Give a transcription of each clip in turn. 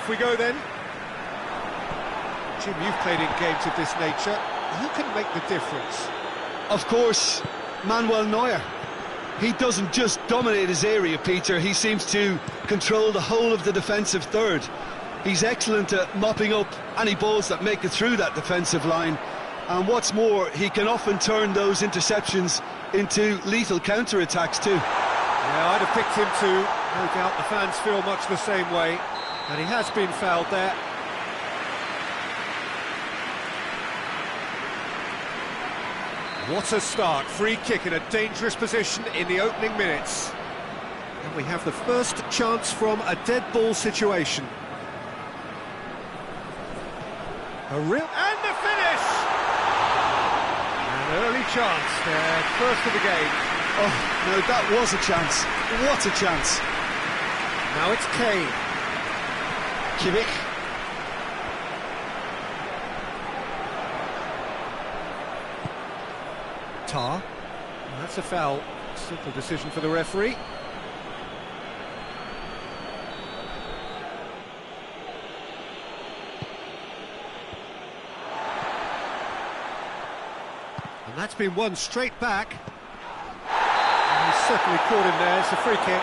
Off we go then. Jim, you've played in games of this nature. Who can make the difference? Of course, Manuel Neuer. He doesn't just dominate his area, Peter. He seems to control the whole of the defensive third. He's excellent at mopping up any balls that make it through that defensive line. And what's more, he can often turn those interceptions into lethal counter-attacks too. Yeah, I'd have picked him too. No doubt the fans feel much the same way. And he has been fouled there. What a start. Free kick in a dangerous position in the opening minutes. And we have the first chance from a dead ball situation. A real... And the finish! An early chance there, first of the game. Oh, no, that was a chance. What a chance. Now it's Kane. Kimmich. Tar. That's a foul. Simple decision for the referee. And that's been won straight back. And he's certainly caught him there. It's a free kick.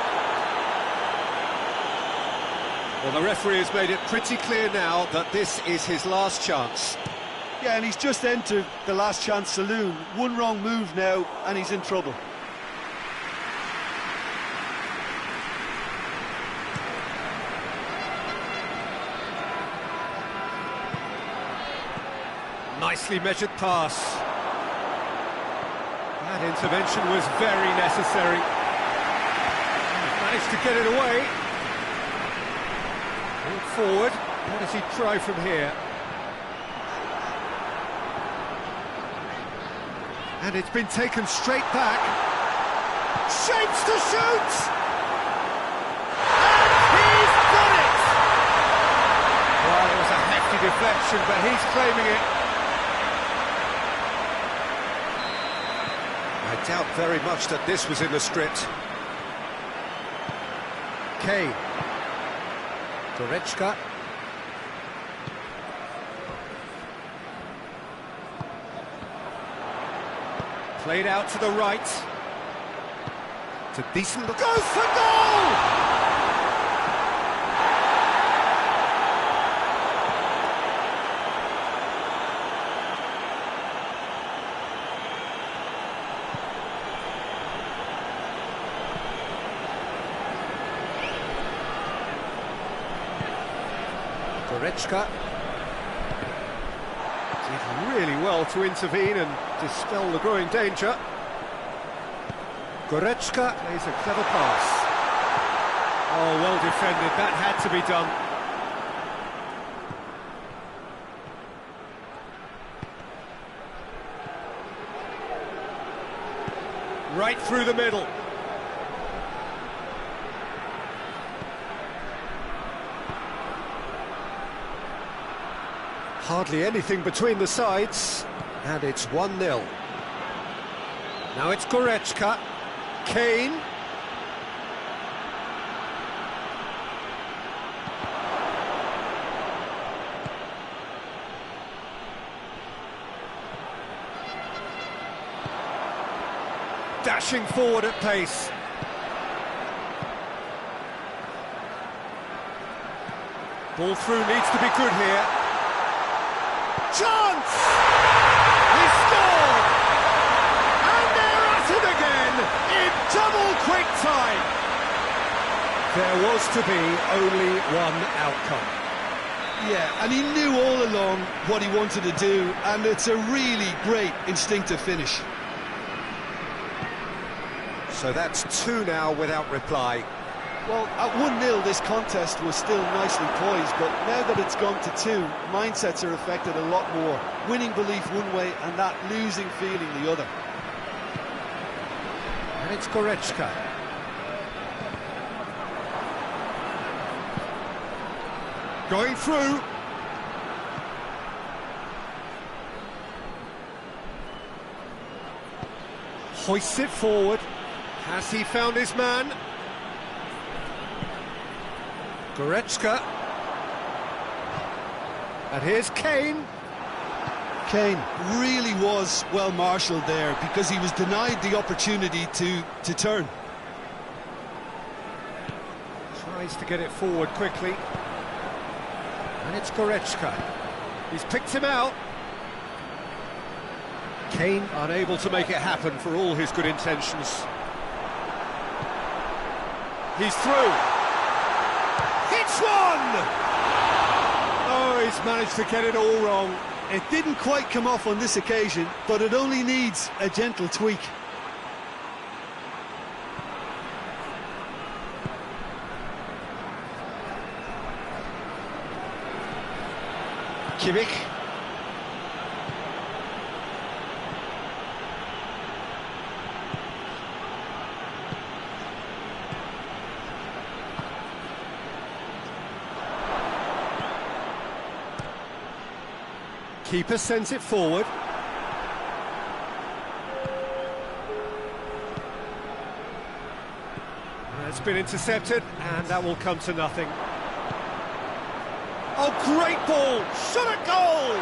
Well, the referee has made it pretty clear now that this is his last chance. Yeah, and he's just entered the last chance saloon. One wrong move now, and he's in trouble. Nicely measured pass. That intervention was very necessary. Managed to get it away. Look forward. What does he try from here? And it's been taken straight back. Shapes to shoot! And he's done it! Well, it was a hefty deflection, but he's claiming it. I doubt very much that this was in the script. Kane. Goretzka. Played out to the right. It's a decent look. Goes for goal! Goretzka. Did really well to intervene and dispel the growing danger. Goretzka plays a clever pass. Oh, well defended, that had to be done. Right through the middle. Hardly anything between the sides, and it's 1-0. Now it's Goretzka, Kane. Dashing forward at pace. Ball through needs to be good here. Chance! He scored! And they're at it again in double quick time. There was to be only one outcome. Yeah, and he knew all along what he wanted to do, and it's a really great instinctive finish. So that's 2 now without reply. Well, at 1-0 this contest was still nicely poised, but now that it's gone to 2, mindsets are affected a lot more. Winning belief one way and that losing feeling the other. And it's Goretzka. Going through. Hoists it forward. Has he found his man? Goretzka. And here's Kane. Kane really was well marshalled there because he was denied the opportunity to turn. Tries to get it forward quickly. And it's Goretzka. He's picked him out. Kane unable to make it happen for all his good intentions. He's through. Hits one! Oh, he's managed to get it all wrong. It didn't quite come off on this occasion, but it only needs a gentle tweak. Kimmich. Keeper sends it forward. It's been intercepted, and that will come to nothing. Oh, great ball! Shot at goal!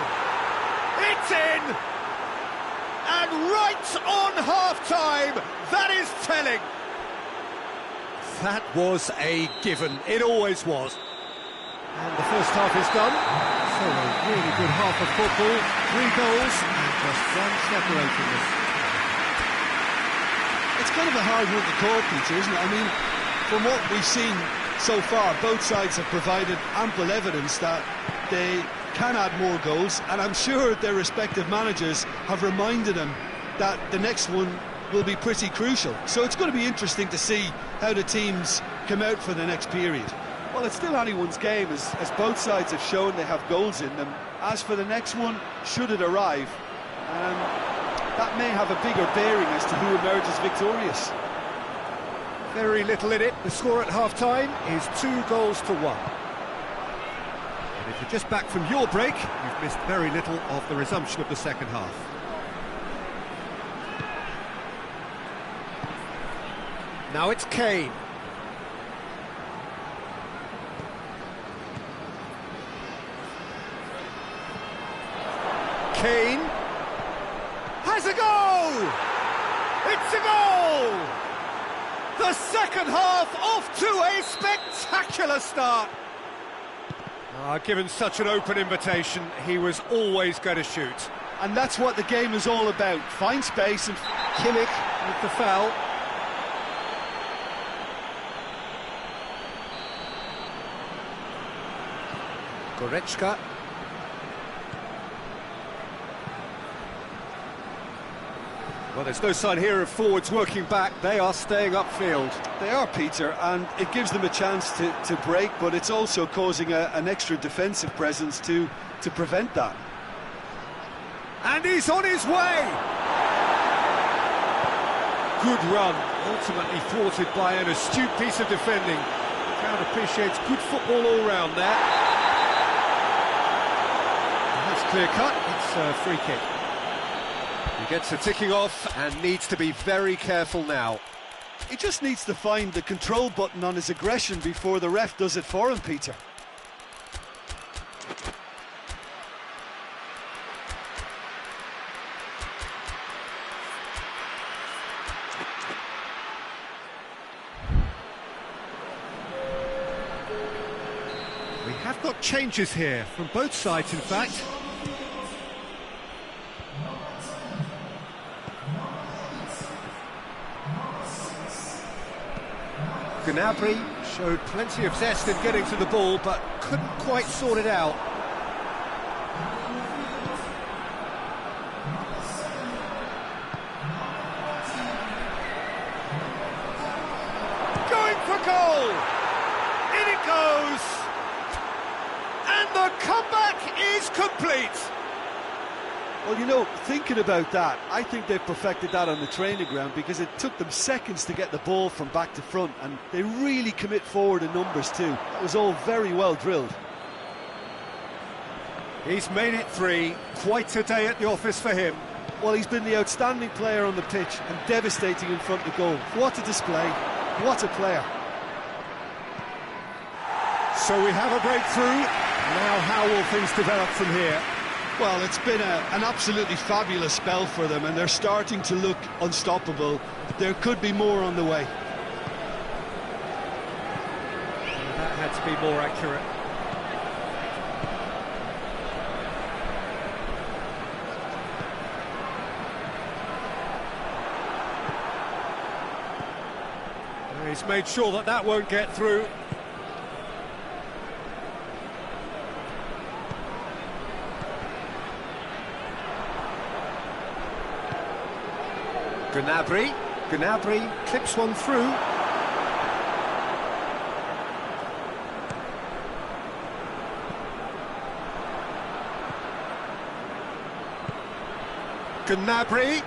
It's in! And right on half-time, that is telling! That was a given, it always was. And the first half is done. So a really good half of football, 3 goals, and just one separating them. It's kind of a hard one to call, Peter, isn't it? I mean, from what we've seen so far, both sides have provided ample evidence that they can add more goals, and I'm sure their respective managers have reminded them that the next one will be pretty crucial. So it's going to be interesting to see how the teams come out for the next period. Well, it's still anyone's game, as both sides have shown they have goals in them. As for the next one, should it arrive, that may have a bigger bearing as to who emerges victorious. Very little in it. The score at half-time is 2-1. And if you're just back from your break, you've missed very little of the resumption of the second half. Now it's Kane. Kane has a goal! It's a goal! The second half off to a spectacular start. Given such an open invitation, he was always going to shoot. And that's what the game is all about. Find space and... Kimmich with the foul. Goretzka. Well, there's no sign here of forwards working back. They are staying upfield. They are, Peter, and it gives them a chance to break, but it's also causing an extra defensive presence to prevent that. And he's on his way! Good run, ultimately thwarted by an astute piece of defending. The crowd appreciates good football all round there. And that's clear cut, it's a free kick. He gets the ticking off and needs to be very careful now. He just needs to find the control button on his aggression before the ref does it for him, Peter. We have got changes here, from both sides in fact. Gnabry showed plenty of zest in getting to the ball, but couldn't quite sort it out. Going for goal! In it goes! And the comeback is complete! Well, you know, thinking about that, I think they've perfected that on the training ground because it took them seconds to get the ball from back to front, and they really commit forward in numbers too. That was all very well drilled. He's made it 3, quite a day at the office for him. Well, he's been the outstanding player on the pitch and devastating in front of goal. What a display, what a player. So we have a breakthrough. Now how will things develop from here? Well, it's been an absolutely fabulous spell for them, and they're starting to look unstoppable. There could be more on the way. That had to be more accurate. He's made sure that that won't get through. Gnabry clips one through. Gnabry.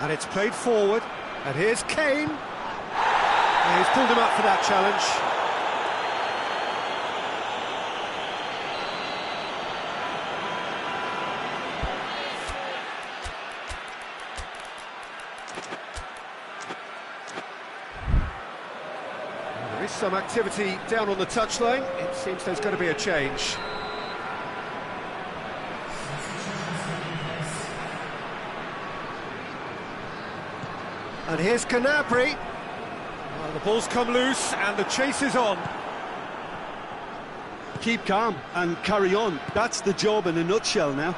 And it's played forward, and here's Kane. And he's pulled him up for that challenge. There is some activity down on the touchline. It seems there's going to be a change. And here's Gnabry. Well, the ball's come loose and the chase is on. Keep calm and carry on. That's the job in a nutshell now.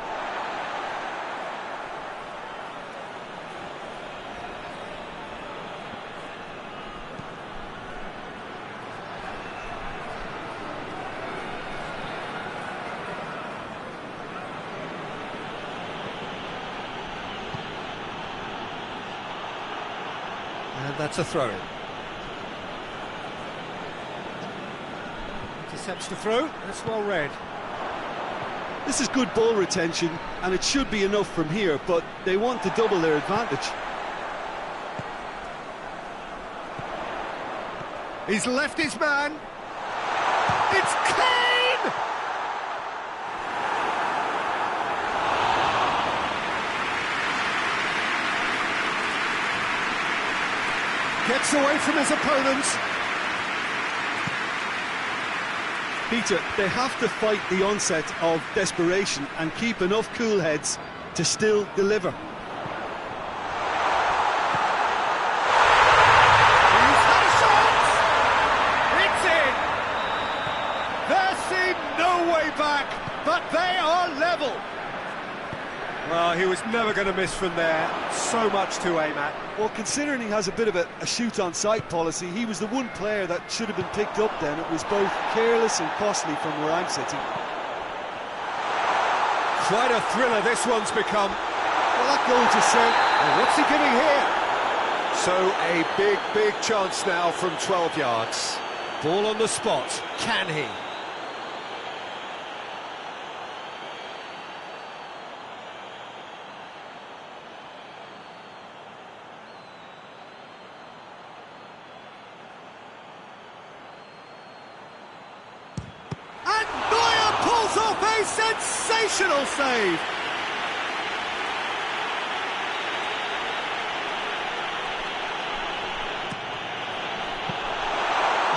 And that's a throw-in. Intercepts the throw, that's well read. This is good ball retention, and it should be enough from here, but they want to double their advantage. He's left his man. It's Kane! Gets away from his opponent. Peter, they have to fight the onset of desperation and keep enough cool heads to still deliver. He's had a shot! It's in! There seemed no way back, but they are level. Well, he was never going to miss from there. So much to aim at. Well, considering he has a bit of a shoot-on-sight policy, he was the one player that should have been picked up then. It was both careless and costly from where I'm sitting. Quite a thriller this one's become. Well, that goal to set. And what's he giving here? So a big chance now from 12 yards. Ball on the spot. Can he? Off a sensational save.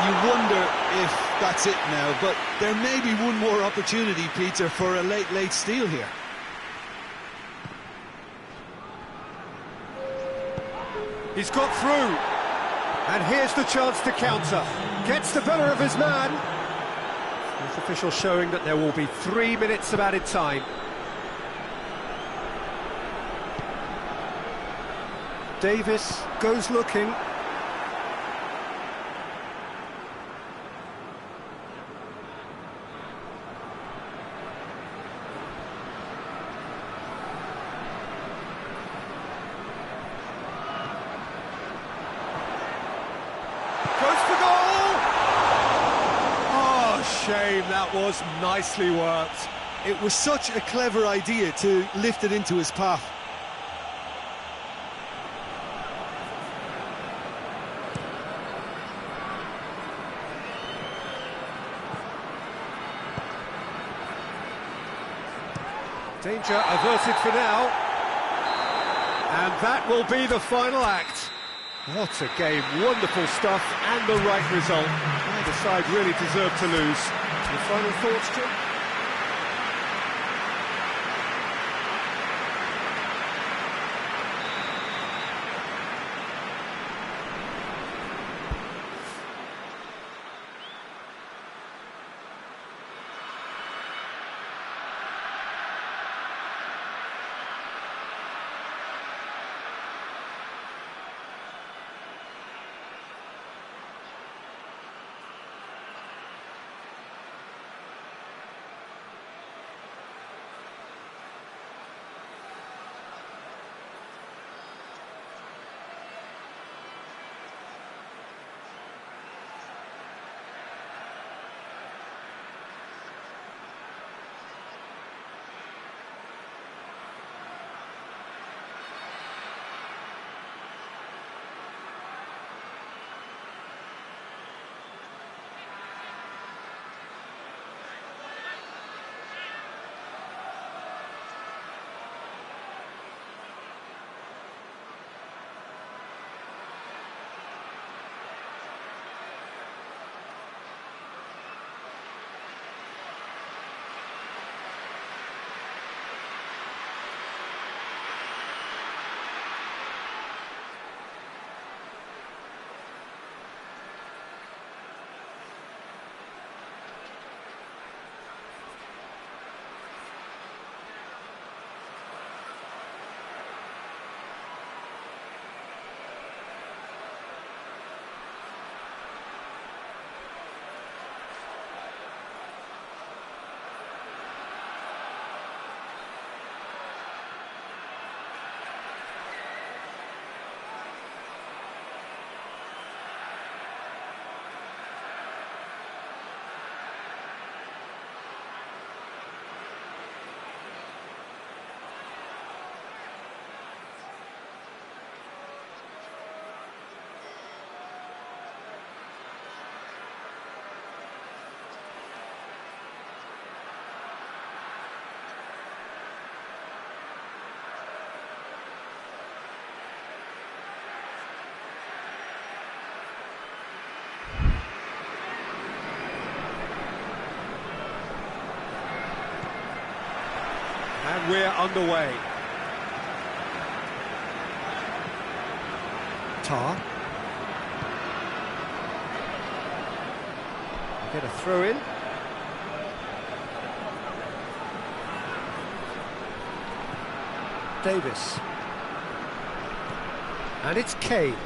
You wonder if that's it now, but there may be one more opportunity, Peter, for a late steal here. He's got through, and here's the chance to counter. Gets the better of his man. This official showing that there will be 3 minutes of added time. Davis goes looking. Goes for goal! Oh, shame, that was nicely worked. It was such a clever idea to lift it into his path. Danger averted for now. And that will be the final act. What a game, wonderful stuff, and the right result. Neither side really deserved to lose. Your final thoughts, Jim? And we're underway. Tar. Get a throw in. Davis. And it's Kane.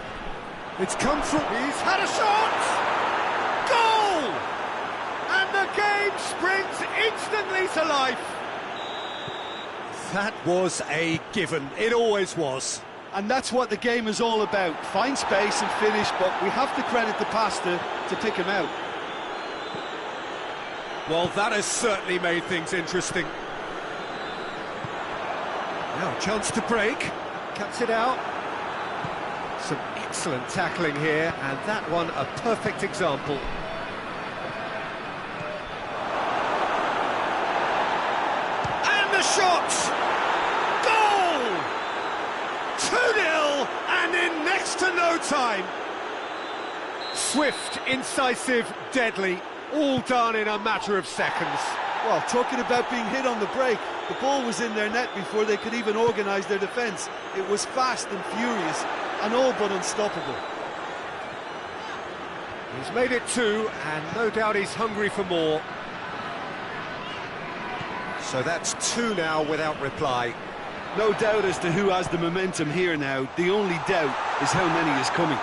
It's come through. He's had a shot! Goal! And the game springs instantly to life. That was a given. It always was. And that's what the game is all about. Find space and finish, but we have to credit the pass to pick him out. Well, that has certainly made things interesting. Now, a chance to break. Cuts it out. Some excellent tackling here, and that one a perfect example. And the shot! Goal! 2-0, and in next to no time. Swift, incisive, deadly, all done in a matter of seconds. Well, talking about being hit on the break, the ball was in their net before they could even organise their defence. It was fast and furious, and all but unstoppable. He's made it 2, and no doubt he's hungry for more. So that's 2 now without reply. No doubt as to who has the momentum here now. The only doubt is how many is coming.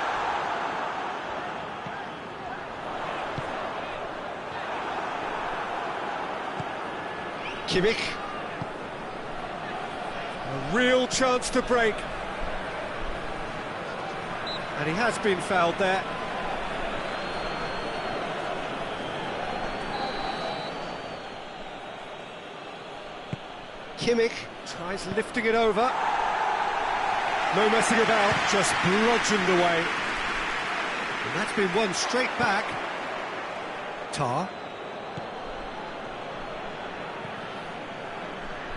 Kimmich. A real chance to break. And he has been fouled there. Kimmich tries lifting it over. No messing about, just bludgeoned away. And that's been won straight back. Tar.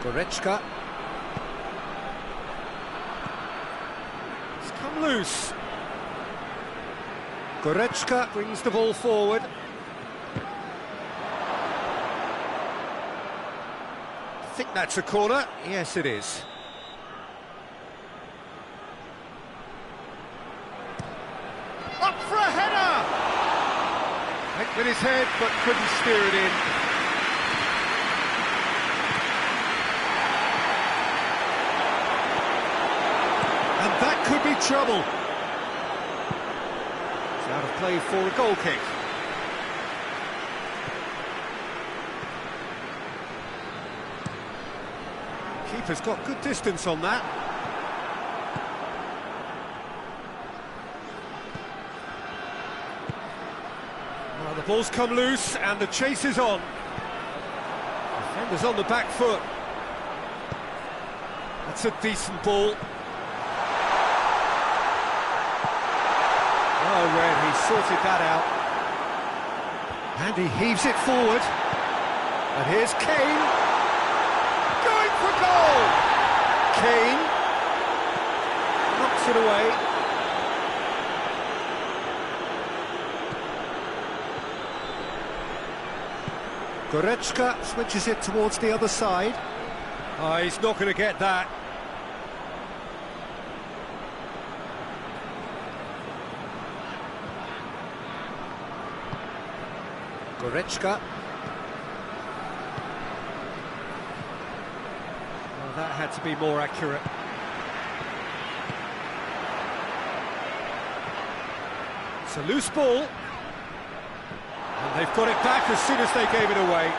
Goretzka. It's come loose. Goretzka brings the ball forward. I think that's a corner. Yes, it is. Up for a header! Went with his head, but couldn't steer it in. And that could be trouble. It's out of play for a goal kick. Keeper's got good distance on that. Well, the ball's come loose and the chase is on. Defender's on the back foot. That's a decent ball. Oh, Red, he sorted that out. And he heaves it forward. And here's Kane. Going for goal! Kane knocks it away. Goretzka switches it towards the other side. Oh, he's not going to get that. Goretzka. Well, that had to be more accurate. It's a loose ball. And they've got it back as soon as they gave it away.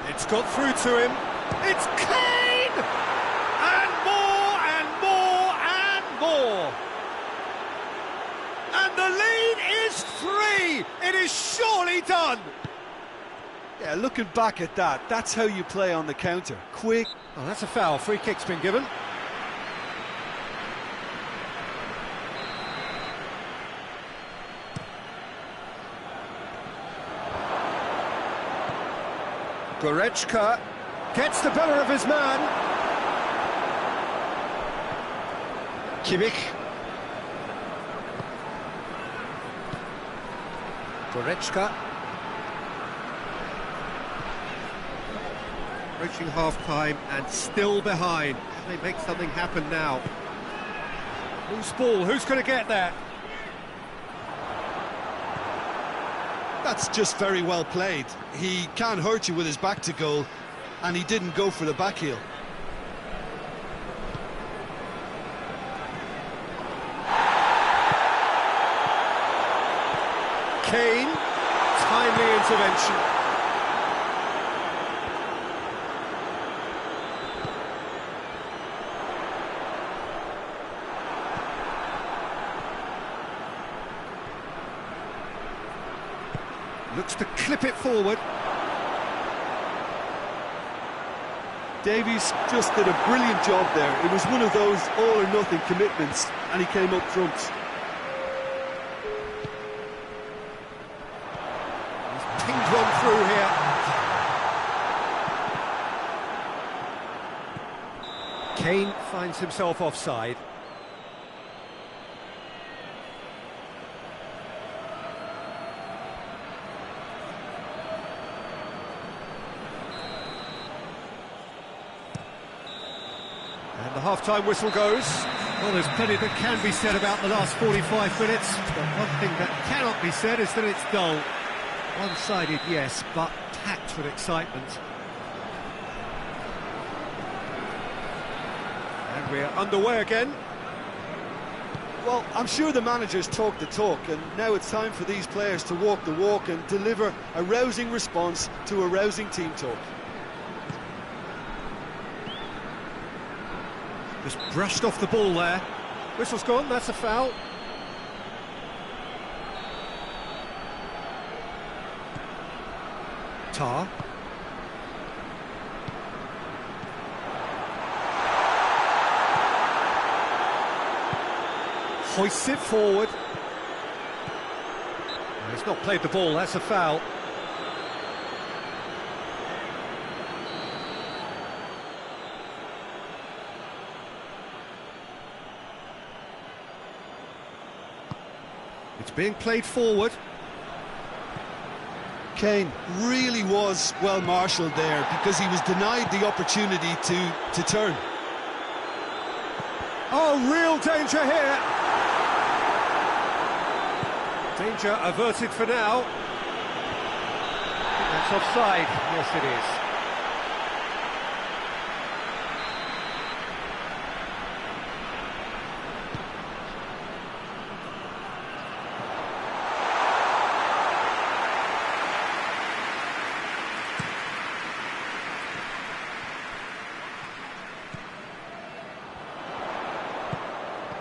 It's got through to him. It's Kane! And more, and more, and more! And the lead is 3! It is surely done! Yeah, looking back at that, that's how you play on the counter. Quick. Oh, that's a foul. Free kick's been given. Goretzka gets the better of his man. Kimmich. Goretzka. Approaching half-time and still behind. Can they make something happen now? Loose ball, who's going to get that? That's just very well played. He can't hurt you with his back to goal, and he didn't go for the back heel. Kane, timely intervention. Looks to clip it forward. Davies just did a brilliant job there. It was one of those all-or-nothing commitments, and he came up front. He's pinged one through here. Kane finds himself offside. And the half-time whistle goes. Well, there's plenty that can be said about the last 45 minutes, but one thing that cannot be said is that it's dull. One-sided, yes, but packed with excitement. And we're underway again. Well, I'm sure the managers talk the talk, and now it's time for these players to walk the walk and deliver a rousing response to a rousing team talk. Just brushed off the ball there. Whistle's gone, that's a foul. Tar. Hoists it forward. He's not played the ball, that's a foul. It's being played forward. Kane really was well marshalled there because he was denied the opportunity to turn. Oh, real danger here. Danger averted for now. That's offside. Yes, it is.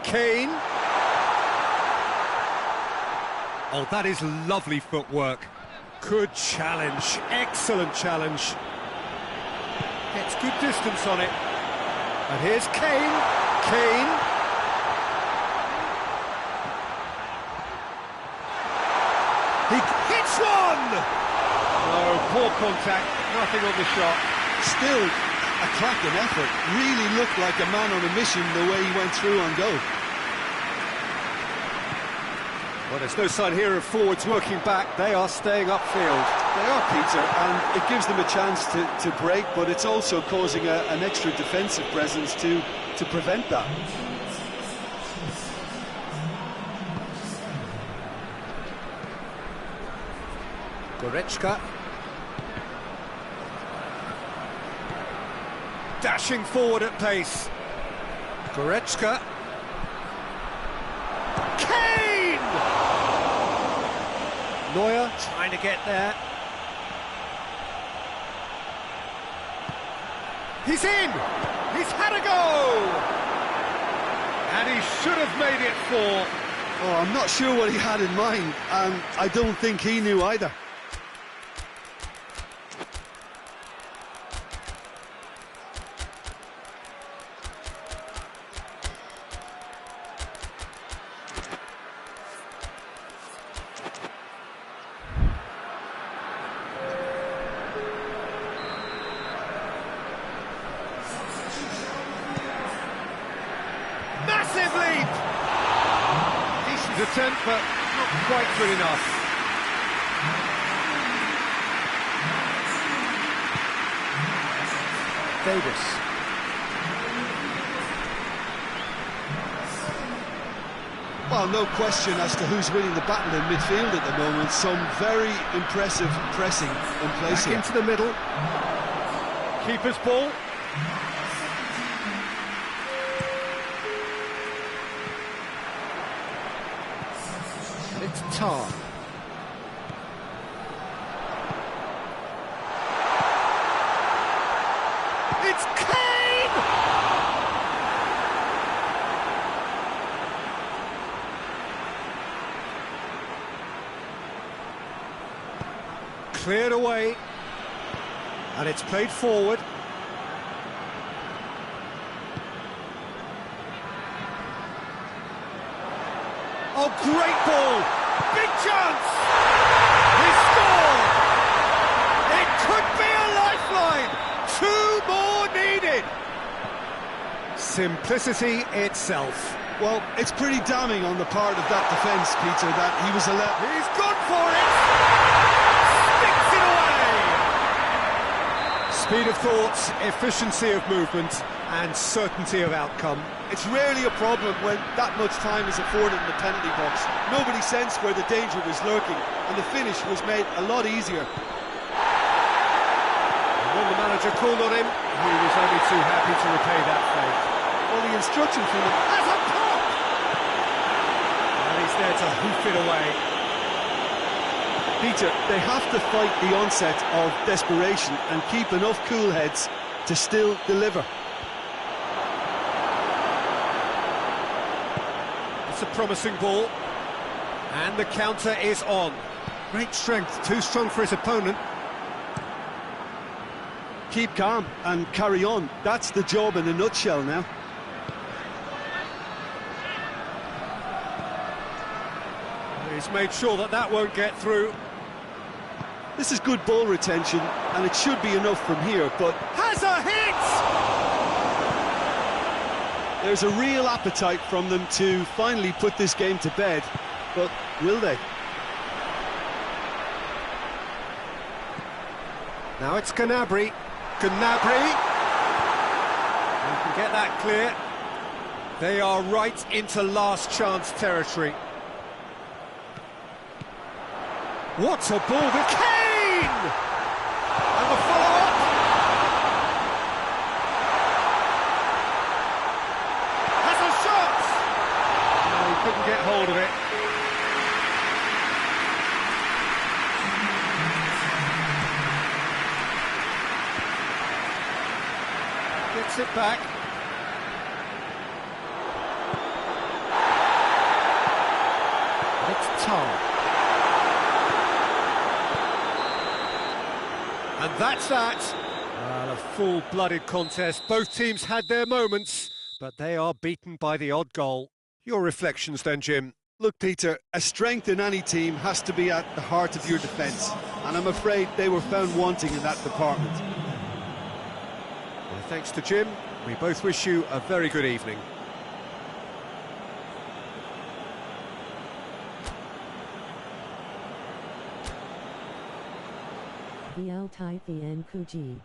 Kane. Oh, that is lovely footwork. Good challenge, excellent challenge. Gets good distance on it. And here's Kane. Kane. He hits one! No, poor contact, nothing on the shot. Still a cracking effort. Really looked like a man on a mission the way he went through on goal. Well, there's no sign here of forwards working back. They are staying upfield. They are, Peter, and it gives them a chance to break, but it's also causing an extra defensive presence to prevent that. Goretzka. Dashing forward at pace. Goretzka. Kane! Neuer trying to get there. He's in! He's had a go! And he should have made it 4. Oh, I'm not sure what he had in mind, and I don't think he knew either. Massive leap! Decent attempt, but not quite good enough. Davis. Well, no question as to who's winning the battle in midfield at the moment. Some very impressive pressing in place Back here. into the middle. Keeper's ball. And it's Tar. It's Kane! Cleared away. And it's played forward. Oh, great ball! Big chance! He scored! It could be a lifeline! 2 more needed! Simplicity itself. Well, it's pretty damning on the part of that defence, Peter, that he was allowed... He's gone for it! Sticks it away! Speed of thought, efficiency of movement, and certainty of outcome. It's rarely a problem when that much time is afforded in the penalty box. Nobody sensed where the danger was lurking, and the finish was made a lot easier. And when the manager called on him, he was only too happy to repay that fate. Well, the instruction from him... As a pop! And he's there to hoof it away. Peter, they have to fight the onset of desperation and keep enough cool heads to still deliver. It's a promising ball. And the counter is on. Great strength, too strong for his opponent. Keep calm and carry on. That's the job in a nutshell now. He's made sure that that won't get through. This is good ball retention, and it should be enough from here, but... Has a hit! There's a real appetite from them to finally put this game to bed, but will they? Now it's Gnabry. Gnabry! You can get that clear. They are right into last chance territory. What a ball to Kane! And the follow-up. Has a shot! No, he couldn't get hold of it. Gets it back. It's Tom. And that's that. Well, a full-blooded contest. Both teams had their moments, but they are beaten by the odd goal. Your reflections then, Jim? Look, Peter, a strength in any team has to be at the heart of your defence, and I'm afraid they were found wanting in that department. Well, thanks to Jim. We both wish you a very good evening. Jjjj.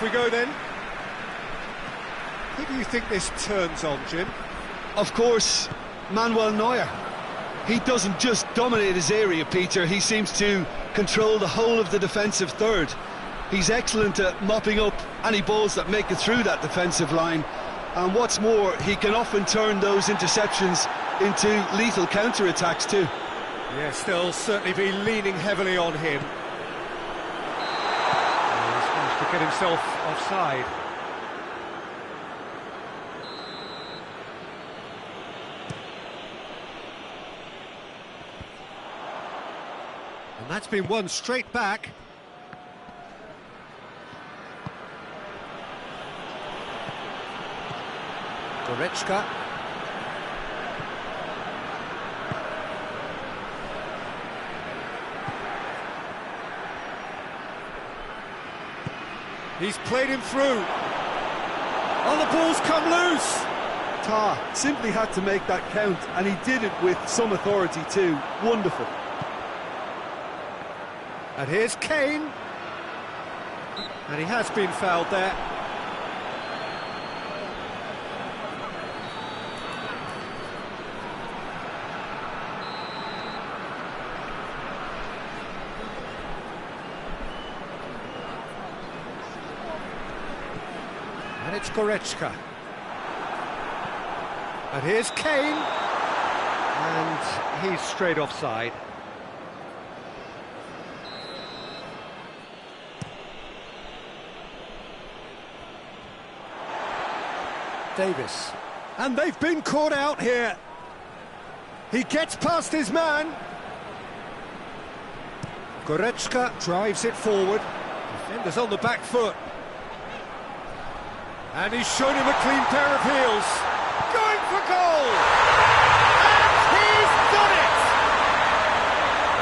Off we go then. Who do you think this turns on, Jim? Of course, Manuel Neuer. He doesn't just dominate his area, Peter, he seems to control the whole of the defensive third. He's excellent at mopping up any balls that make it through that defensive line. And what's more, he can often turn those interceptions into lethal counter-attacks too. Yes, they'll certainly be leaning heavily on him. He's managed to get himself offside. And that's been won straight back. Goretzka. He's played him through. Oh, the ball's come loose. Tah simply had to make that count, and he did it with some authority too. Wonderful. And here's Kane. And he has been fouled there. And it's Goretzka. And here's Kane. And he's straight offside. Davis. And they've been caught out here. He gets past his man. Goretzka drives it forward. Defender's on the back foot. And he's shown him a clean pair of heels. Going for goal! And he's done it!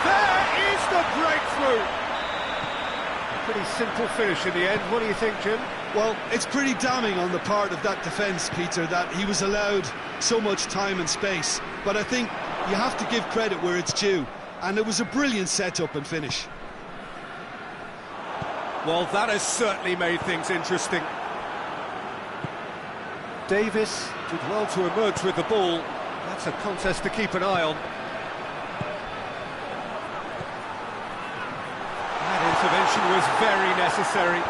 There is the breakthrough! A pretty simple finish in the end. What do you think, Jim? Well, it's pretty damning on the part of that defence, Peter, that he was allowed so much time and space. But I think you have to give credit where it's due. And it was a brilliant set-up and finish. Well, that has certainly made things interesting. Davis did well to emerge with the ball. That's a contest to keep an eye on. That intervention was very necessary.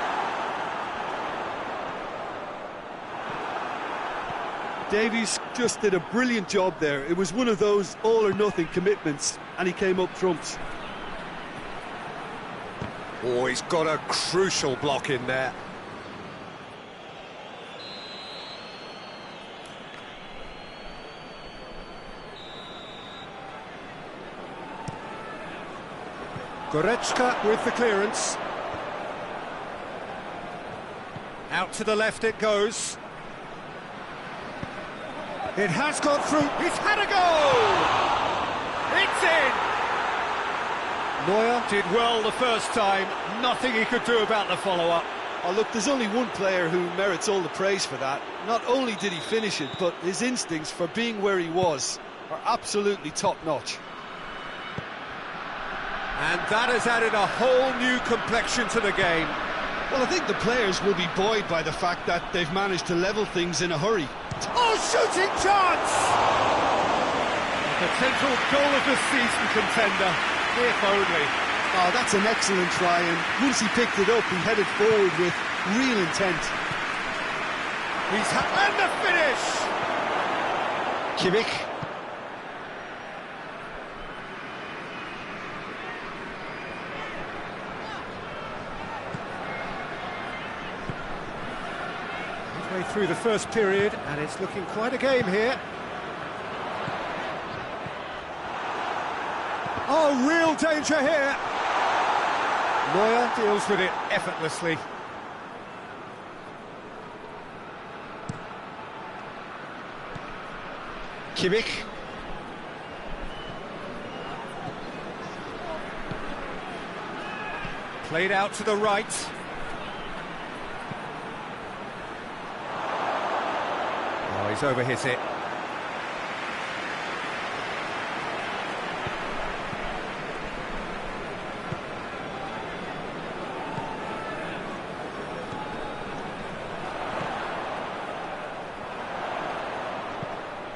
Davies just did a brilliant job there. It was one of those all-or-nothing commitments, and he came up trumps. Oh, he's got a crucial block in there. Goretzka with the clearance. Out to the left it goes. It has gone through. He's had a goal! It's in! Neuer did well the first time. Nothing he could do about the follow-up. Oh, look, there's only one player who merits all the praise for that. Not only did he finish it, but his instincts for being where he was are absolutely top-notch. And that has added a whole new complexion to the game. Well, I think the players will be buoyed by the fact that they've managed to level things in a hurry. Oh, shooting chance! A potential goal of the season contender, if only. Oh, that's an excellent try, and once he picked it up, he headed forward with real intent. And the finish! Kimmich. Through the first period, and it's looking quite a game here. Oh, real danger here. Neuer deals with it effortlessly. Kimmich. Played out to the right. Oh, he's overhit it.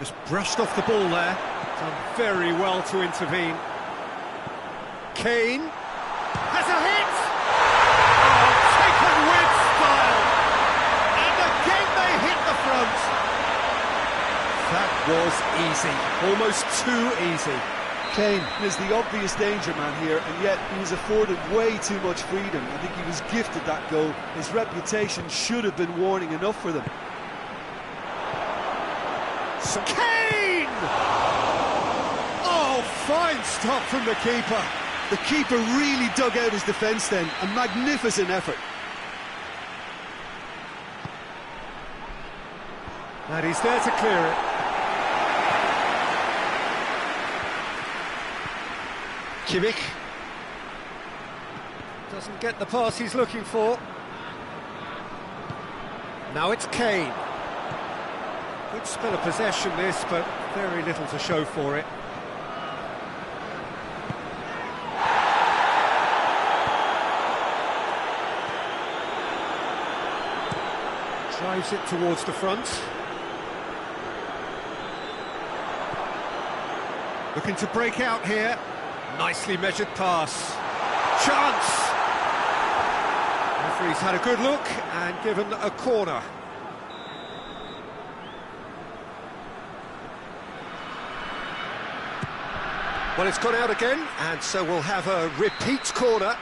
Just brushed off the ball there. Done very well to intervene. Kane has a hit! Oh, taken with style! And again they hit the front! That was easy, almost too easy. Kane is the obvious danger man here, and yet he was afforded way too much freedom. I think he was gifted that goal. His reputation should have been warning enough for them. So Kane! Oh, fine stop from the keeper. The keeper really dug out his defence then. A magnificent effort. And he's there to clear it. Kimmich doesn't get the pass he's looking for. Now it's Kane. Good spell of possession this, but very little to show for it. Drives it towards the front. Looking to break out here. Nicely measured pass. Chance! Referee's had a good look and given a corner. Well, it's gone out again, and so we'll have a repeat corner.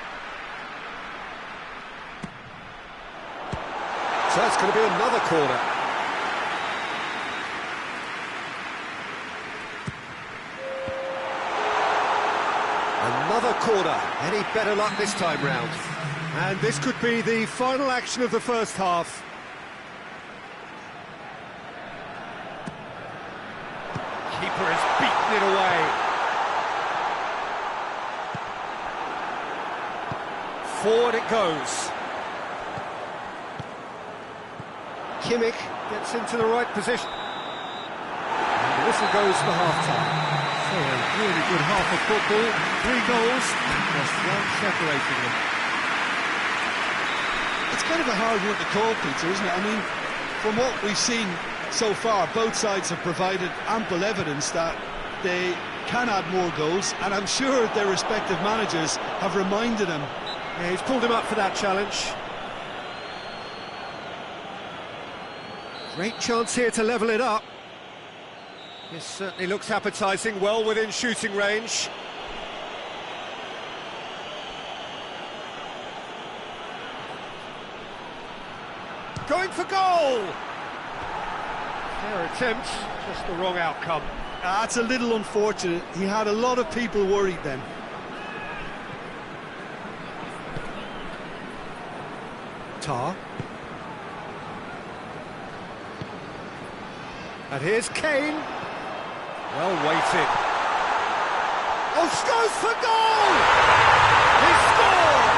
So it's going to be another corner. Another corner. Any better luck this time round? And this could be the final action of the first half. Keeper has beaten it away. Forward it goes. Kimmich gets into the right position. And the whistle goes for half-time. So a really good half of football, 3 goals, and just one separating them. It's kind of a hard one to call, Peter, isn't it? I mean, from what we've seen so far, both sides have provided ample evidence that they can add more goals, and I'm sure their respective managers have reminded them. Yeah, he's pulled him up for that challenge. Great chance here to level it up. This certainly looks appetising, well within shooting range. Going for goal! Fair attempt, just the wrong outcome. That's a little unfortunate. He had a lot of people worried then. Tar. And here's Kane. Well weighted. Oh, goes for goal! He scored!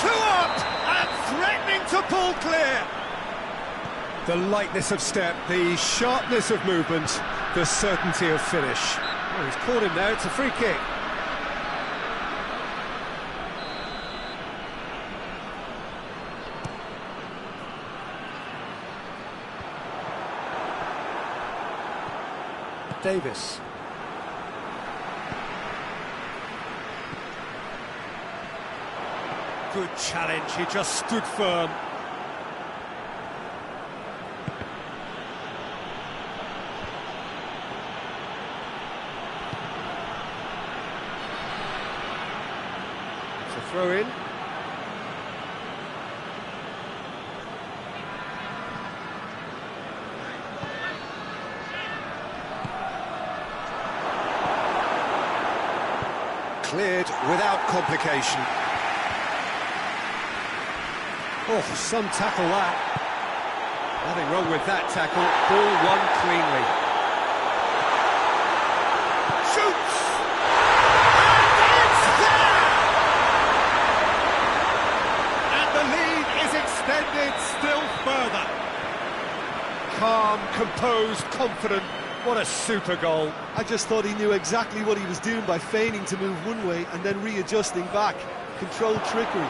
2 up and threatening to pull clear. The lightness of step, the sharpness of movement, the certainty of finish. Oh, he's caught him there, it's a free kick. Davis. Good challenge, he just stood firm. It's a throw in. Cleared without complication. Oh, some tackle that. Nothing wrong with that tackle. Ball won cleanly. Shoots! And the lead is extended still further. Calm, composed, confident. What a super goal. I just thought he knew exactly what he was doing by feigning to move one way and then readjusting back. Controlled trickery.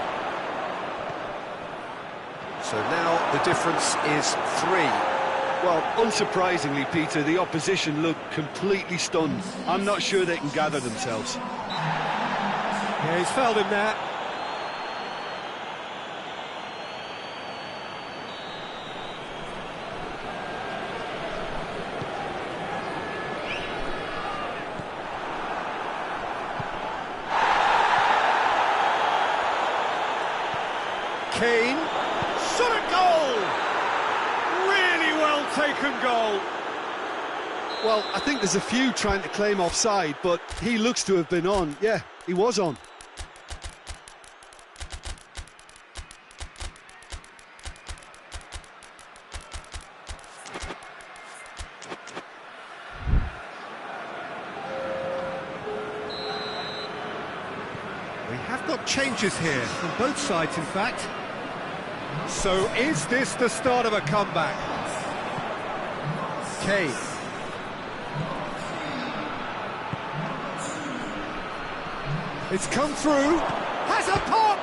So now the difference is 3. Well, unsurprisingly, Peter, the opposition look completely stunned. I'm not sure they can gather themselves. Yeah, he's fouled him there. Kane, shot a goal! Really well taken goal. Well, I think there's a few trying to claim offside, but he looks to have been on. Yeah, he was on. We have got changes here, on both sides in fact. So is this the start of a comeback? Kane. It's come through, has a pop!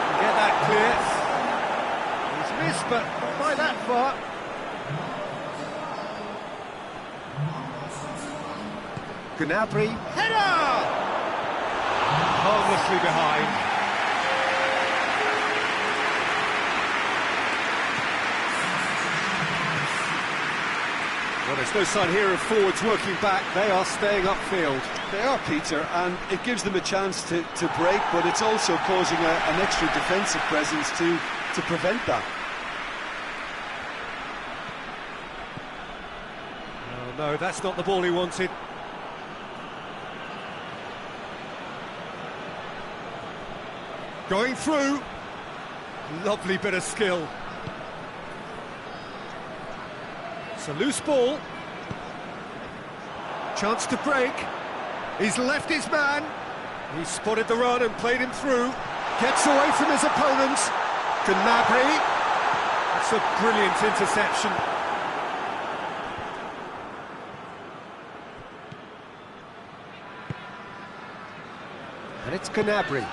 He can get that clear. He's missed, but not by that far. Gnabry, header! Harmlessly behind. Well, there's no sign here of forwards working back. They are staying upfield. They are, Peter, and it gives them a chance to break, but it's also causing an extra defensive presence to prevent that. Oh, no, that's not the ball he wanted. Going through. Lovely bit of skill. It's a loose ball. Chance to break. He's left his man. He spotted the run and played him through. Gets away from his opponent. Gnabry. That's a brilliant interception. And it's Gnabry.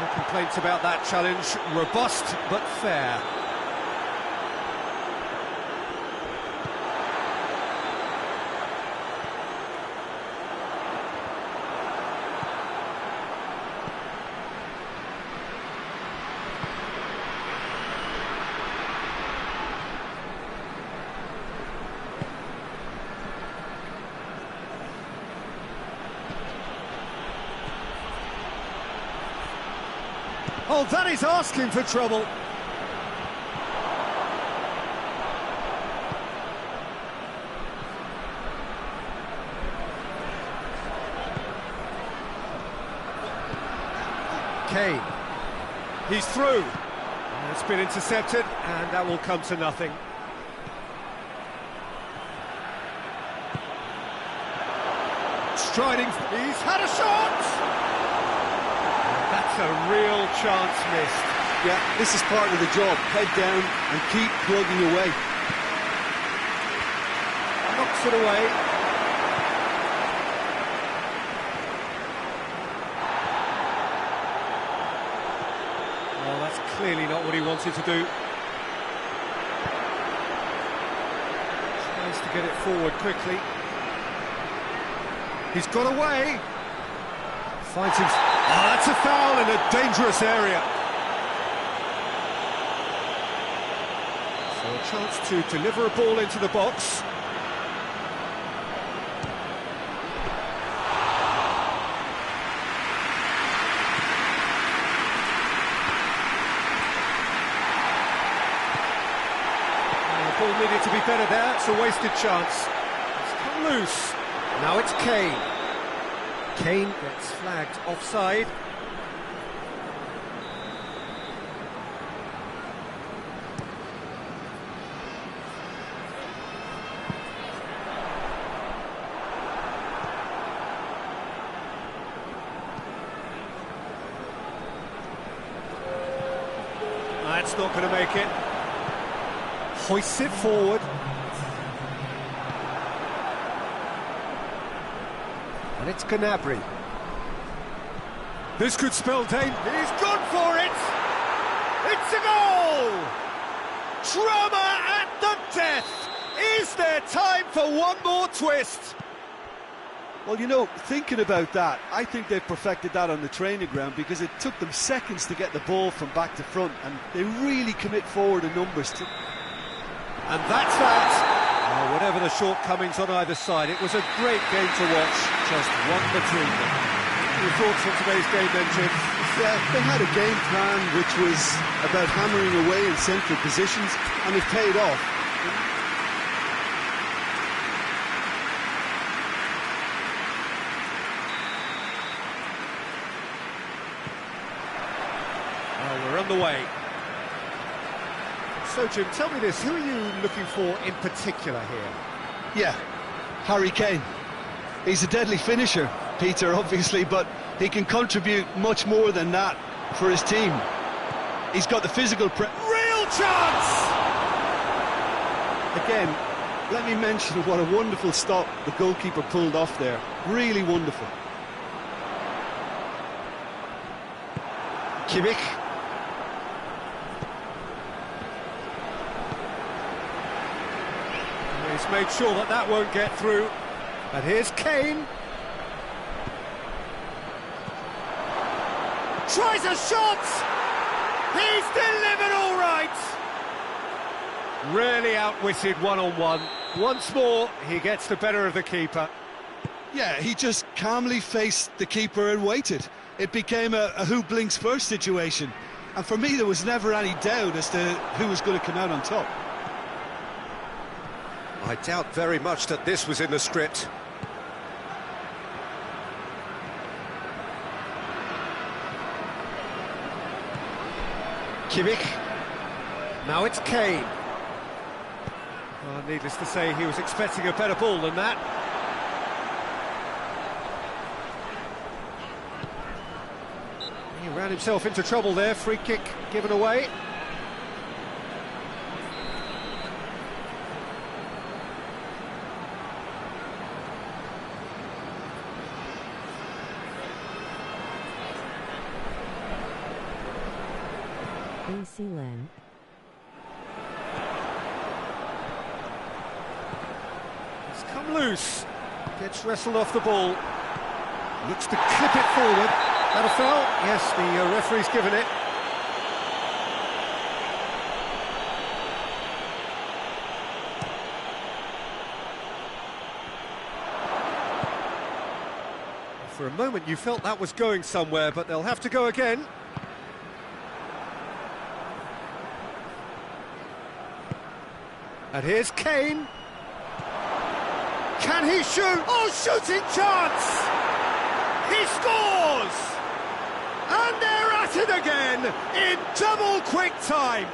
No complaints about that challenge. Robust but fair. Oh, that is asking for trouble. Kane. He's through. It's been intercepted, and that will come to nothing. Striding. He's had a shot! That's a real chance missed. Yeah, this is part of the job. Head down and keep plugging away. Knocks it away. Well, that's clearly not what he wanted to do. Tries to get it forward quickly. He's got away. Finds him. Oh, that's a foul in a dangerous area. So a chance to deliver a ball into the box. The ball needed to be better there. It's a wasted chance. It's come loose. Now it's Kane. Kane gets flagged offside. That's not going to make it. Hoists it forward. And it's Gnabry. This could spell danger. He's gone for it! It's a goal! Drama at the death! Is there time for one more twist? Well, you know, thinking about that, I think they've perfected that on the training ground because it took them seconds to get the ball from back to front, and they really commit forward in numbers. And that's that. Whatever the shortcomings on either side, it was a great game to watch, just one between them. Your thoughts on today's game then, Jim? They had a game plan which was about hammering away in central positions, and it paid off. Well, we're on the way. So, Jim, tell me this, who are you looking for in particular here? Yeah, Harry Kane. He's a deadly finisher, Peter, obviously, but he can contribute much more than that for his team. He's got the physical real chance! Again, let me mention what a wonderful stop the goalkeeper pulled off there. Really wonderful. Kimmich. He's made sure that that won't get through. And here's Kane. Tries a shot! He's delivered all right! Really outwitted one-on-one. Once more, he gets the better of the keeper. Yeah, he just calmly faced the keeper and waited. It became a who blinks first situation. And for me, there was never any doubt as to who was going to come out on top. I doubt very much that this was in the script. Kimmich. Now it's Kane. Well, needless to say, he was expecting a better ball than that. He ran himself into trouble there, free kick given away. AC Len. It's come loose. Gets wrestled off the ball. Looks to clip it forward. That a foul? Yes, the referee's given it. For a moment you felt that was going somewhere, but they'll have to go again. And here's Kane. Can he shoot? Oh, shooting chance! He scores! And they're at it again in double quick time.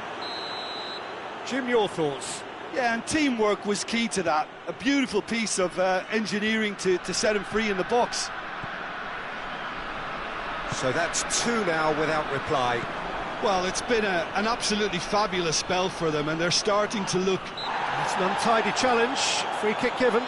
Jim, your thoughts? Yeah, and teamwork was key to that. A beautiful piece of engineering to set him free in the box. So that's two now without reply. Well, it's been an absolutely fabulous spell for them, and they're starting to look... It's an untidy challenge, free kick given.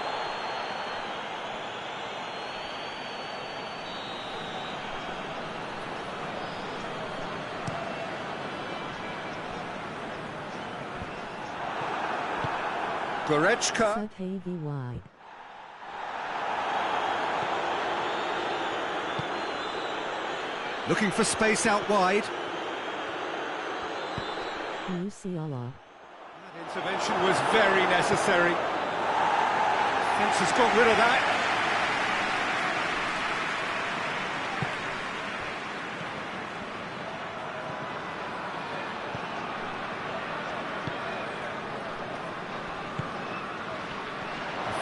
Goretzka. Jjjj. Looking for space out wide. Musiala. That intervention was very necessary. Defence has got rid of that.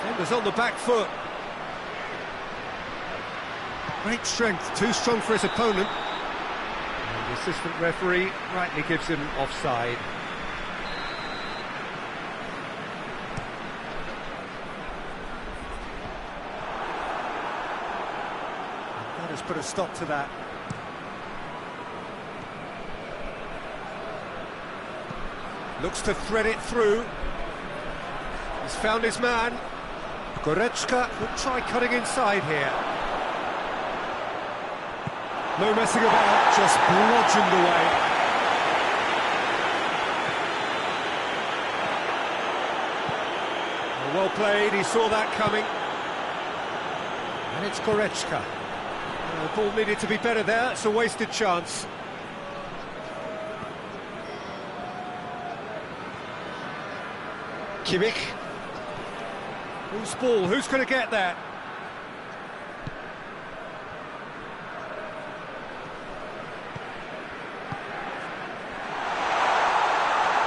Defenders on the back foot. Great strength, too strong for his opponent. And the assistant referee rightly gives him offside. And that has put a stop to that. Looks to thread it through. He's found his man. Goretzka could try cutting inside here. No messing about, just bludgeoned away. Well played, he saw that coming. And it's Goretzka. The ball needed to be better there, it's a wasted chance. Kimmich. Whose ball? Who's going to get that?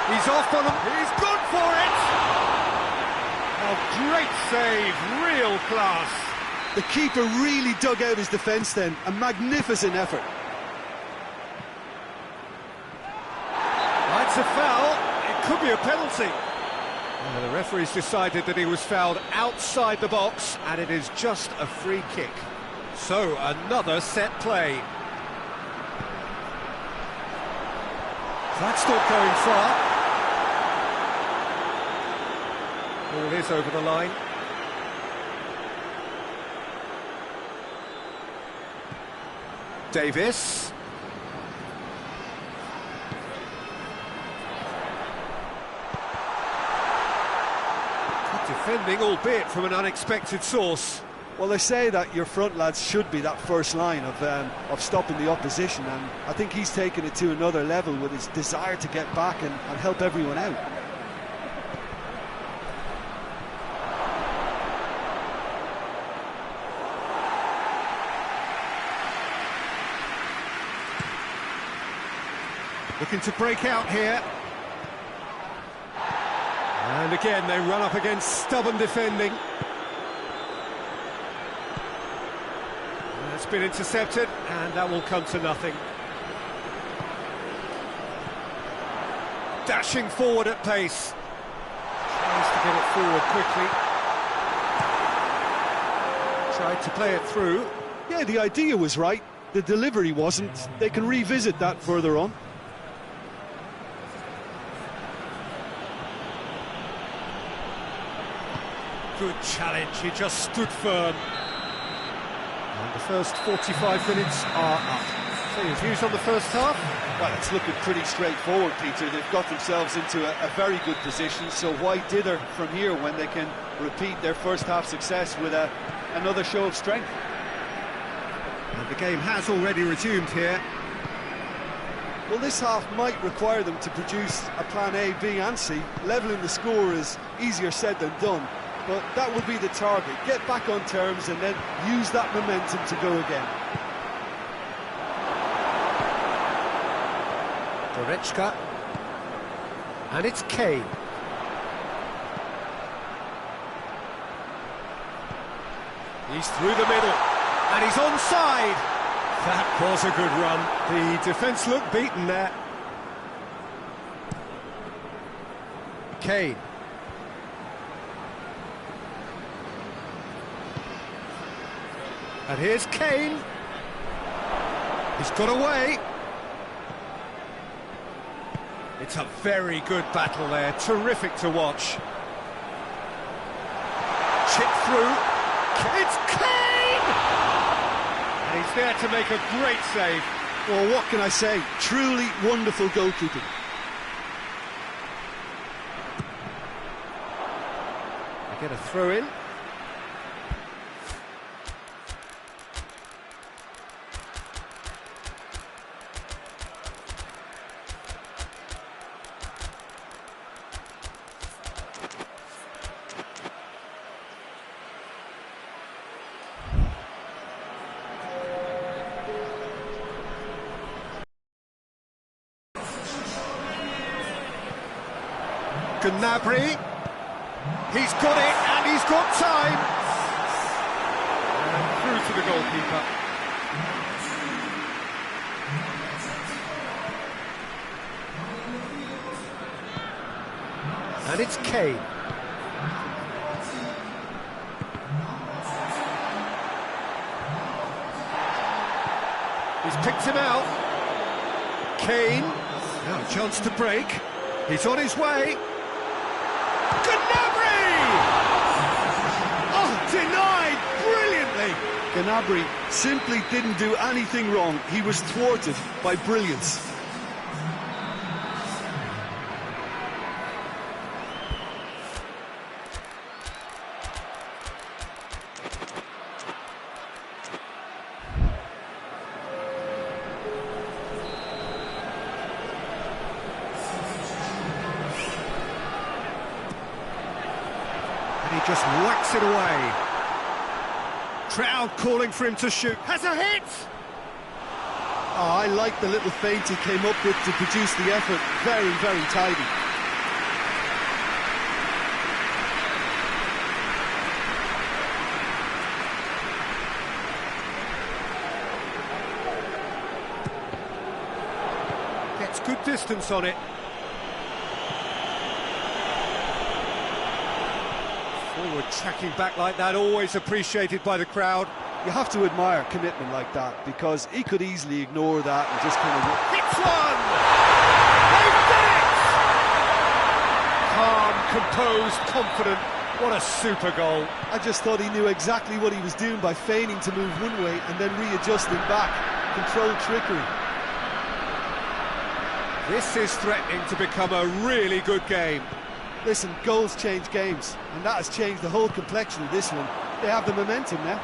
He's off on him. He's gone for it! A great save, real class. The keeper really dug out his defence then. A magnificent effort. That's a foul. It could be a penalty. The referee's decided that he was fouled outside the box, and it is just a free kick. So, another set play. That's not going far. Ball is over the line. Davis. Defending, albeit from an unexpected source. Well, they say that your front lads should be that first line of stopping the opposition, and I think he's taken it to another level with his desire to get back and help everyone out. Looking to break out here. And again, they run up against stubborn defending. That's been intercepted, and that will come to nothing. Dashing forward at pace. Tries to get it forward quickly. Tried to play it through. Yeah, the idea was right. The delivery wasn't. They can revisit that further on. Good challenge, he just stood firm. And the first 45 minutes are up. So your views on the first half? Well, it's looking pretty straightforward, Peter. They've got themselves into a very good position, so why dither from here when they can repeat their first half success with another show of strength? And the game has already resumed here. Well, this half might require them to produce a plan A, B and C. Levelling the score is easier said than done, but that would be the target. Get back on terms and then use that momentum to go again. Goretzka. And it's Kane. He's through the middle. And he's onside. That was a good run. The defence looked beaten there. Kane. And here's Kane. He's got away. It's a very good battle there. Terrific to watch. Chip through. It's Kane! And he's there to make a great save. Well, what can I say? Truly wonderful goalkeeping. They get a throw in. Gnabry, he's got it and he's got time, and through to the goalkeeper. And it's Kane. He's picked him out. Kane, now a chance to break. He's on his way. Gnabry! Oh, denied brilliantly. Gnabry simply didn't do anything wrong. He was thwarted by brilliance. He just whacks it away. Crowd calling for him to shoot. Has a hit! Oh, I like the little feint he came up with to produce the effort. Very, very tidy. Gets good distance on it. Forward tracking back like that, always appreciated by the crowd. You have to admire commitment like that, because he could easily ignore that and just kind of... Hits one! They've done it! Calm, composed, confident. What a super goal. I just thought he knew exactly what he was doing by feigning to move one way and then readjusting back. Controlled trickery. This is threatening to become a really good game. Listen, goals change games, and that has changed the whole complexion of this one. They have the momentum now.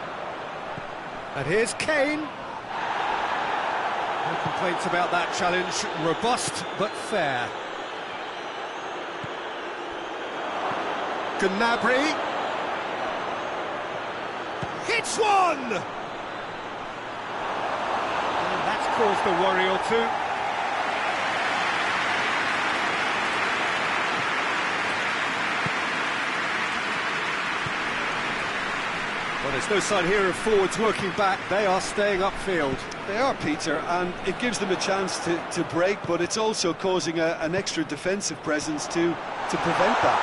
And here's Kane. No complaints about that challenge. Robust but fair. Gnabry. Hits one! And that's caused a worry or two. Well, there's no sign here of forwards working back. They are staying upfield. They are, Peter, and it gives them a chance to break, but it's also causing an extra defensive presence to prevent that.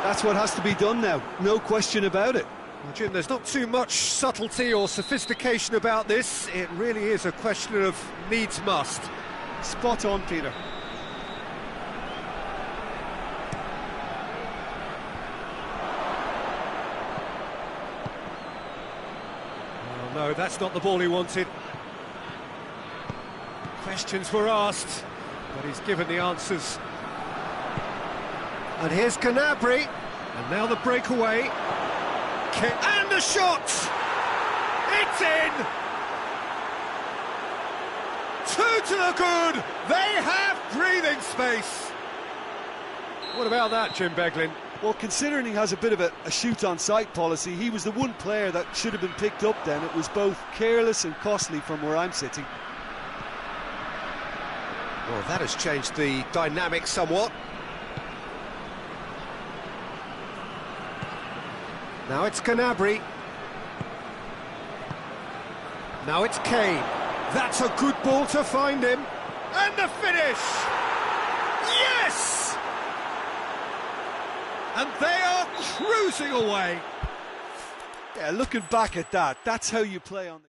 That's what has to be done now, no question about it. Well, Jim, there's not too much subtlety or sophistication about this. It really is a question of needs must. Spot on, Peter. No, that's not the ball he wanted. Questions were asked, but he's given the answers. And here's Gnabry, and now the breakaway. And the shot! It's in! Two to the good! They have breathing space! What about that, Jim Beglin? Well, considering he has a bit of a shoot-on-sight policy, he was the one player that should have been picked up then. It was both careless and costly from where I'm sitting. Well, that has changed the dynamic somewhat. Now it's Gnabry. Now it's Kane. That's a good ball to find him. And the finish! Yes! And they are cruising away. Yeah, looking back at that, that's how you play on the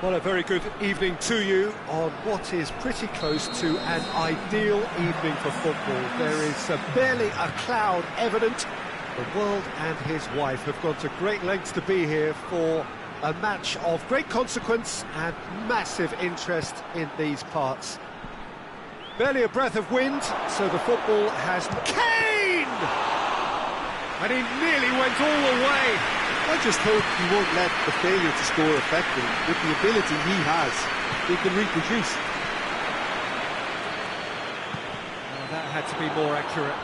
Well, a very good evening to you on what is pretty close to an ideal evening for football. There is barely a cloud evident. The world and his wife have gone to great lengths to be here for a match of great consequence and massive interest in these parts. Barely a breath of wind, so the football has... Kane! And he nearly went all the way. I just hope he won't let the failure to score affect him. With the ability he has, he can reproduce. Oh, that had to be more accurate.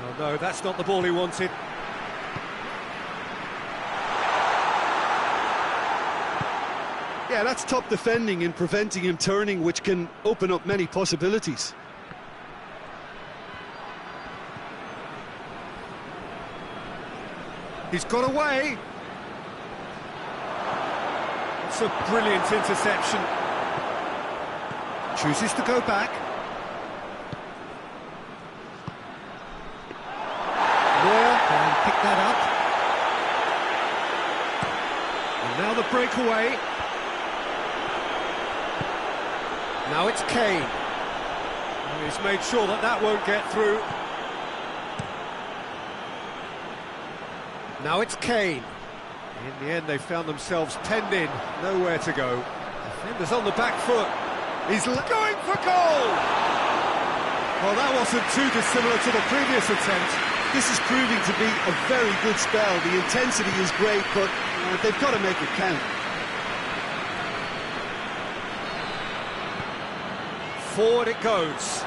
Oh, no, that's not the ball he wanted. Yeah, that's top defending and preventing him turning, which can open up many possibilities. He's got away. It's a brilliant interception. Chooses to go back. Neuer can pick that up. And now the breakaway. Now it's Kane. And he's made sure that that won't get through. Now it's Kane. In the end, they found themselves penned in, nowhere to go. Defender's on the back foot. He's going for goal! Well, that wasn't too dissimilar to the previous attempt. This is proving to be a very good spell. The intensity is great, but they've got to make it count. Forward it goes.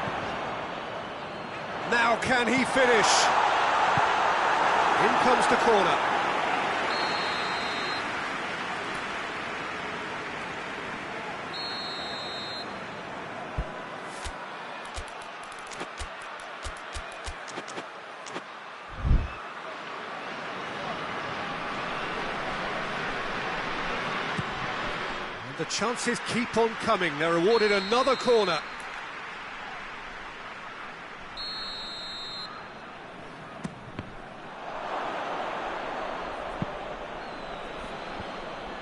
Now can he finish? In comes the corner. And the chances keep on coming. They're awarded another corner.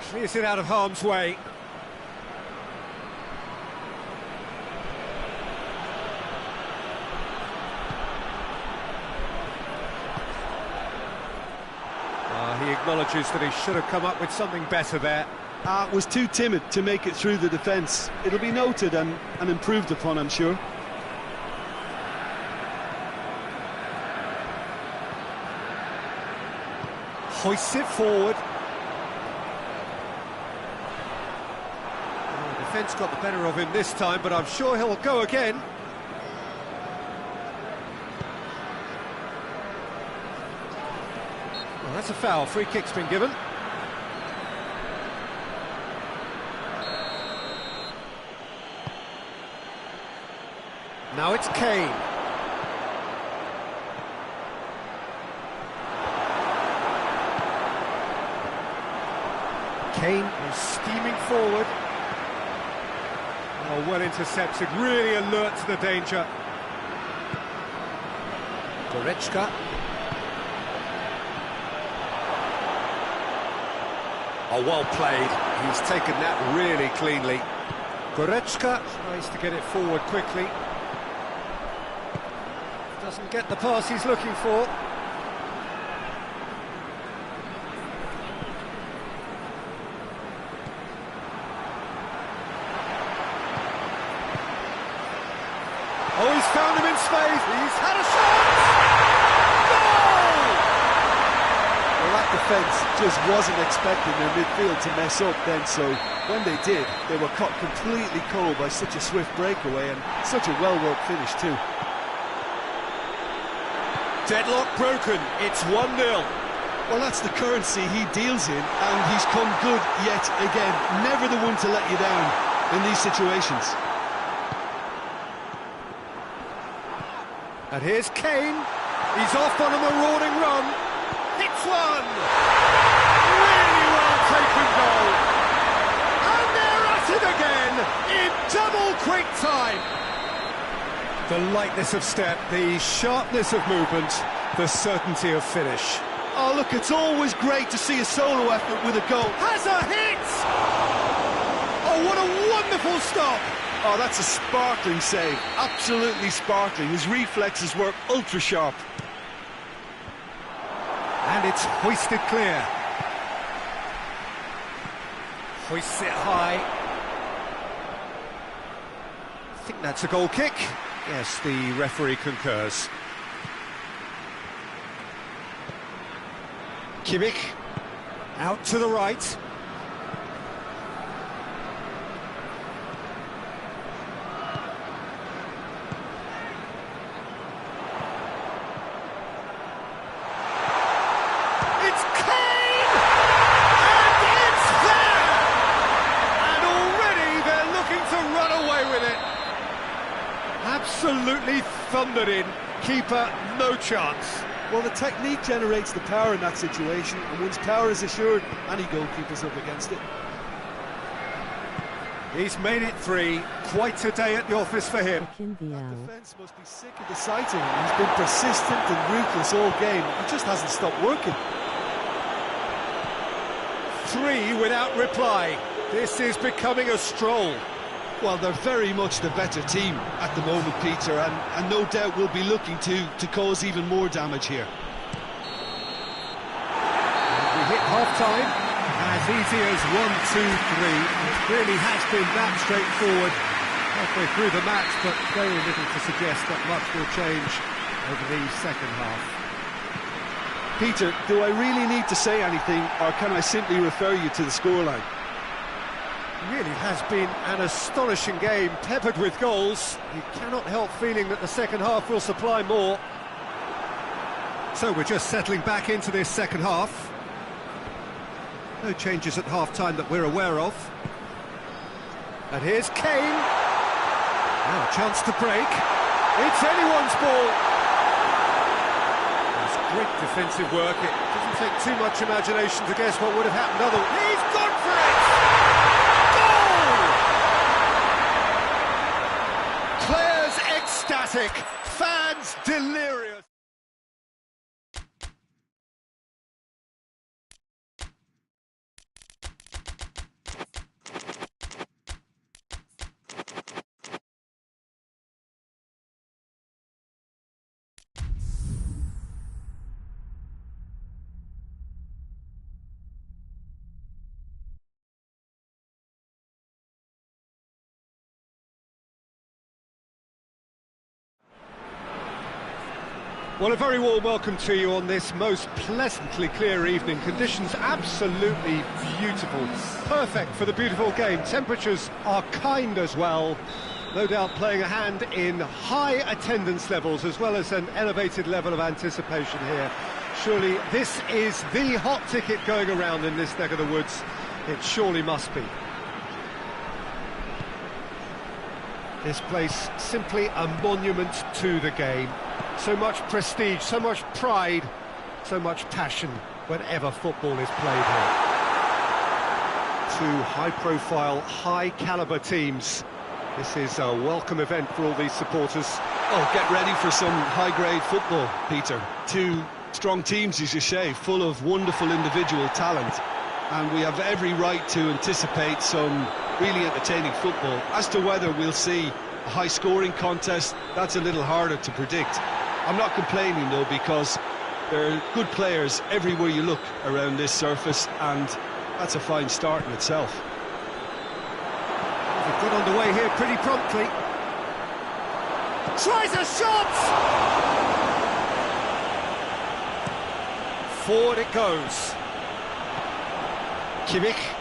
Clears it out of harm's way. He acknowledges that he should have come up with something better there. Was too timid to make it through the defence. It'll be noted and improved upon, I'm sure. Hoists it forward. Defence got the better of him this time, but I'm sure he'll go again. Well, that's a foul. Free kick's been given. Now it's Kane. Kane is steaming forward. Oh, well intercepted, really alert to the danger. Goretzka. Oh, well played. He's taken that really cleanly. Goretzka tries to get it forward quickly. Doesn't get the pass he's looking for. Oh, he's found him in space. He's had a shot. Goal! Well, that defence just wasn't expecting their midfield to mess up then, so when they did, they were caught completely cold by such a swift breakaway and such a well-worked finish too. Deadlock broken. It's 1-0. Well, that's the currency he deals in, and he's come good yet again. Never the one to let you down in these situations. And here's Kane. He's off on a marauding run. Hits one. Really well taken goal. And they're at it again in double quick time. The lightness of step, the sharpness of movement, the certainty of finish. Oh, look, it's always great to see a solo effort with a goal. Has a hit! Oh, what a wonderful stop! Oh, that's a sparkling save. Absolutely sparkling. His reflexes were ultra-sharp. And it's hoisted clear. Hoists it high. I think that's a goal kick. Yes, the referee concurs. Kimmich. Out to the right. It's Kane! And it's there! And already they're looking to run away with it. Absolutely thundered in. Keeper, no chance. Well, the technique generates the power in that situation, and once power is assured, any goalkeeper's up against it. He's made it 3. Quite a day at the office for him. Kinviao. Defence must be sick of the sight of him. He's been persistent and ruthless all game. He just hasn't stopped working. 3 without reply. This is becoming a stroll. Well, they're very much the better team at the moment, Peter, and no doubt will be looking to cause even more damage here. And we hit half-time. As easy as 1, 2, 3. It really has been that straightforward halfway through the match, but very little to suggest that much will change over the second half. Peter, do I really need to say anything, or can I simply refer you to the scoreline? Really has been an astonishing game, peppered with goals. You cannot help feeling that the second half will supply more. So we're just settling back into this second half. No changes at half-time that we're aware of. And here's Kane. Now a chance to break. It's anyone's ball. It's great defensive work. It doesn't take too much imagination to guess what would have happened otherwise. He's gone for it! Players ecstatic, fans delirious. Well, a very warm welcome to you on this most pleasantly clear evening. Conditions absolutely beautiful. Perfect for the beautiful game. Temperatures are kind as well. No doubt playing a hand in high attendance levels as well as an elevated level of anticipation here. Surely this is the hot ticket going around in this neck of the woods. It surely must be. This place simply a monument to the game. So much prestige, so much pride, so much passion whenever football is played here. Two high-profile, high-caliber teams. This is a welcome event for all these supporters. Oh, get ready for some high-grade football, Peter. Two strong teams, as you say, full of wonderful individual talent. And we have every right to anticipate some really entertaining football. As to whether we'll see a high-scoring contest, that's a little harder to predict. I'm not complaining, though, because there are good players everywhere you look around this surface, and that's a fine start in itself. They've got underway here pretty promptly. Tries a shot! Forward it goes. Kimmich.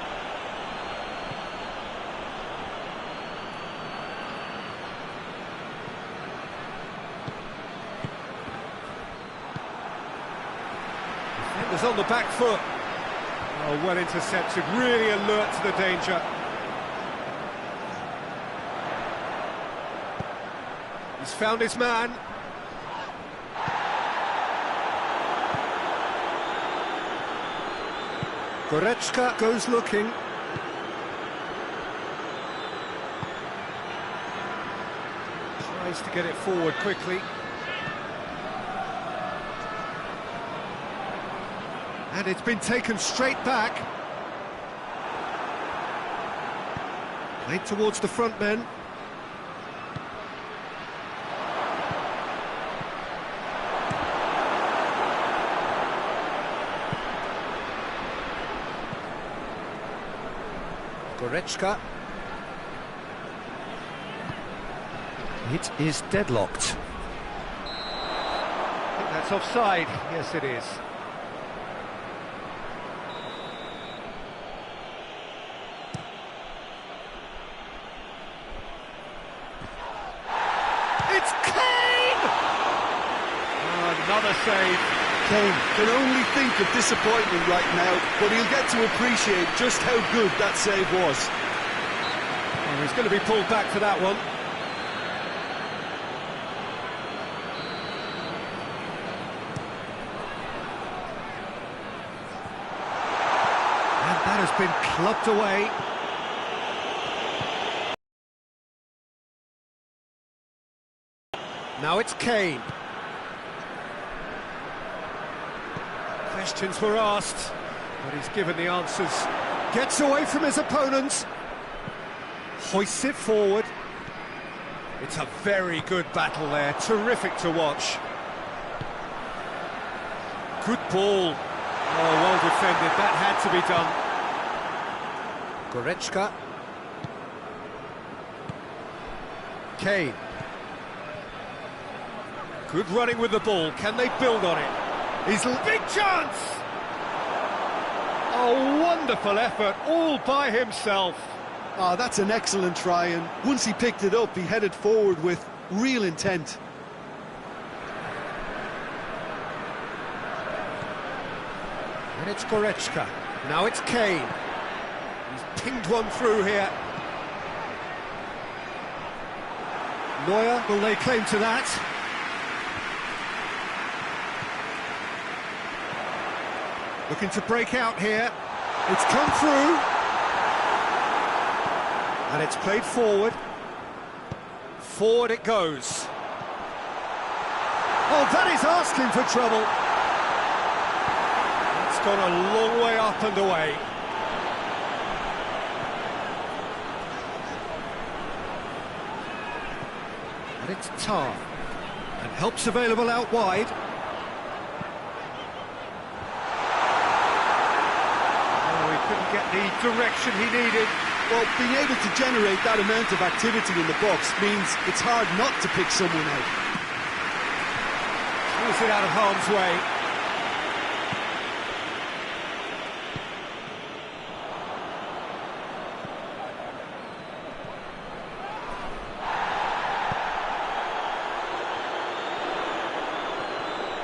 Defenders on the back foot. Oh, well intercepted, really alert to the danger. He's found his man. Goretzka goes looking. Tries to get it forward quickly. And it's been taken straight back. Played towards the front men. Goretzka. It is deadlocked. I think that's offside. Yes, it is. It's Kane! Oh, another save. Kane can only think of disappointment right now, but he'll get to appreciate just how good that save was. Oh, he's going to be pulled back for that one. And that has been clubbed away. Now it's Kane. Questions were asked, but he's given the answers. Gets away from his opponents. Hoists it forward. It's a very good battle there. Terrific to watch. Good ball. Oh, well defended. That had to be done. Goretzka. Kane. Good running with the ball. Can they build on it? He's big chance! Oh, wonderful effort, all by himself. Oh, that's an excellent try, and once he picked it up, he headed forward with real intent. And it's Goretzka. Now it's Kane. He's pinged one through here. Neuer will lay claim to that. Looking to break out here. It's come through. And it's played forward. Forward it goes. Oh, that is asking for trouble. It's gone a long way up and away. And it's Tar. And help's available out wide. Couldn't get the direction he needed. Well, being able to generate that amount of activity in the box means it's hard not to pick someone out. Pulls it out of harm's way.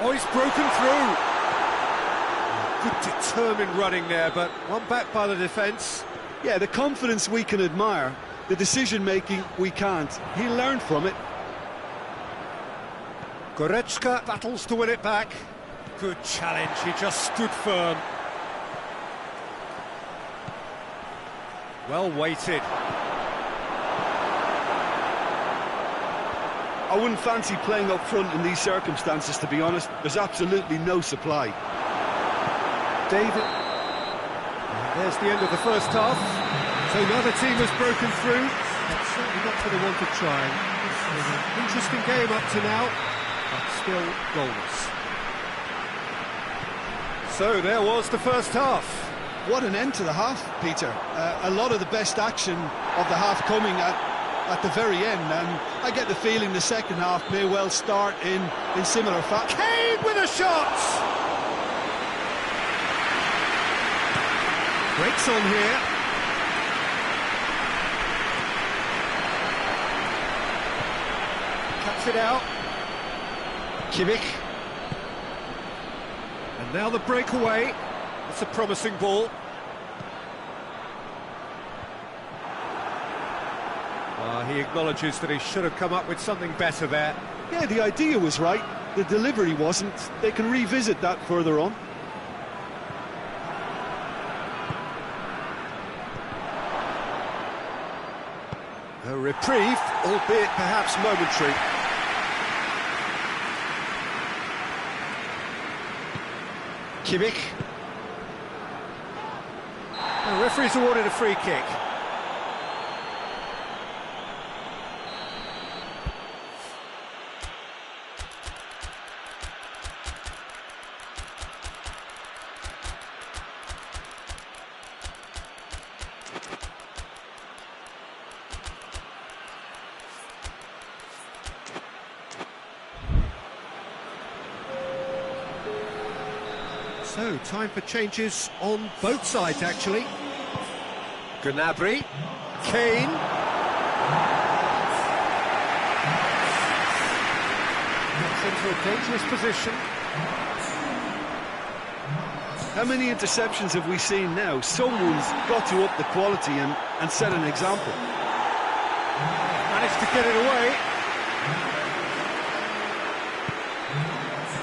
Oh, he's broken through. Good determined running there, but one back by the defence. Yeah, the confidence we can admire, the decision-making we can't. He learned from it. Goretzka battles to win it back. Good challenge, he just stood firm. Well weighted. I wouldn't fancy playing up front in these circumstances, to be honest. There's absolutely no supply. David. And there's the end of the first half. So neither team has broken through. But certainly not for the want of trying. It's an interesting game up to now, but still goalless. So there was the first half. What an end to the half, Peter. A lot of the best action of the half coming at the very end, and I get the feeling the second half may well start in similar fashion. Kane with a shot! Breaks on here. Cuts it out. Kimmich. And now the breakaway. It's a promising ball. He acknowledges that he should have come up with something better there. Yeah, the idea was right. The delivery wasn't. They can revisit that further on. A reprieve, albeit perhaps momentary. Kimmich. The referee's awarded a free kick. So, time for changes on both sides, actually. Gnabry, Kane. Gets into a dangerous position. How many interceptions have we seen now? Someone's got to up the quality and set an example. Managed to get it away.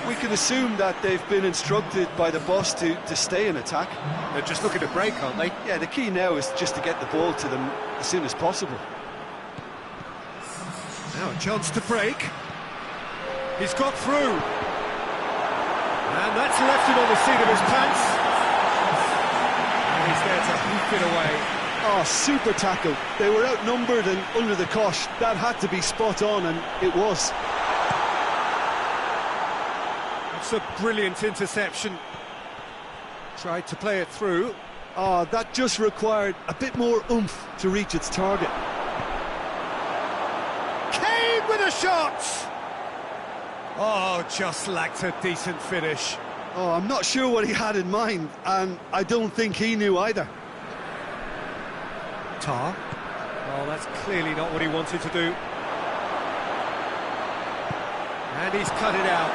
We can assume that they've been instructed by the boss to stay in attack. They're just looking to break, aren't they? Yeah, the key now is just to get the ball to them as soon as possible. Now a chance to break. He's got through. And that's left him on the seat of his pants. And he's there to hoop it away. Oh, super tackle. They were outnumbered and under the cosh. That had to be spot on, and it was. It's a brilliant interception. Tried to play it through. Oh, that just required a bit more oomph to reach its target. Kane with a shot! Oh, just lacked a decent finish. Oh, I'm not sure what he had in mind, and I don't think he knew either. Tar. Oh, that's clearly not what he wanted to do. And he's cut it out.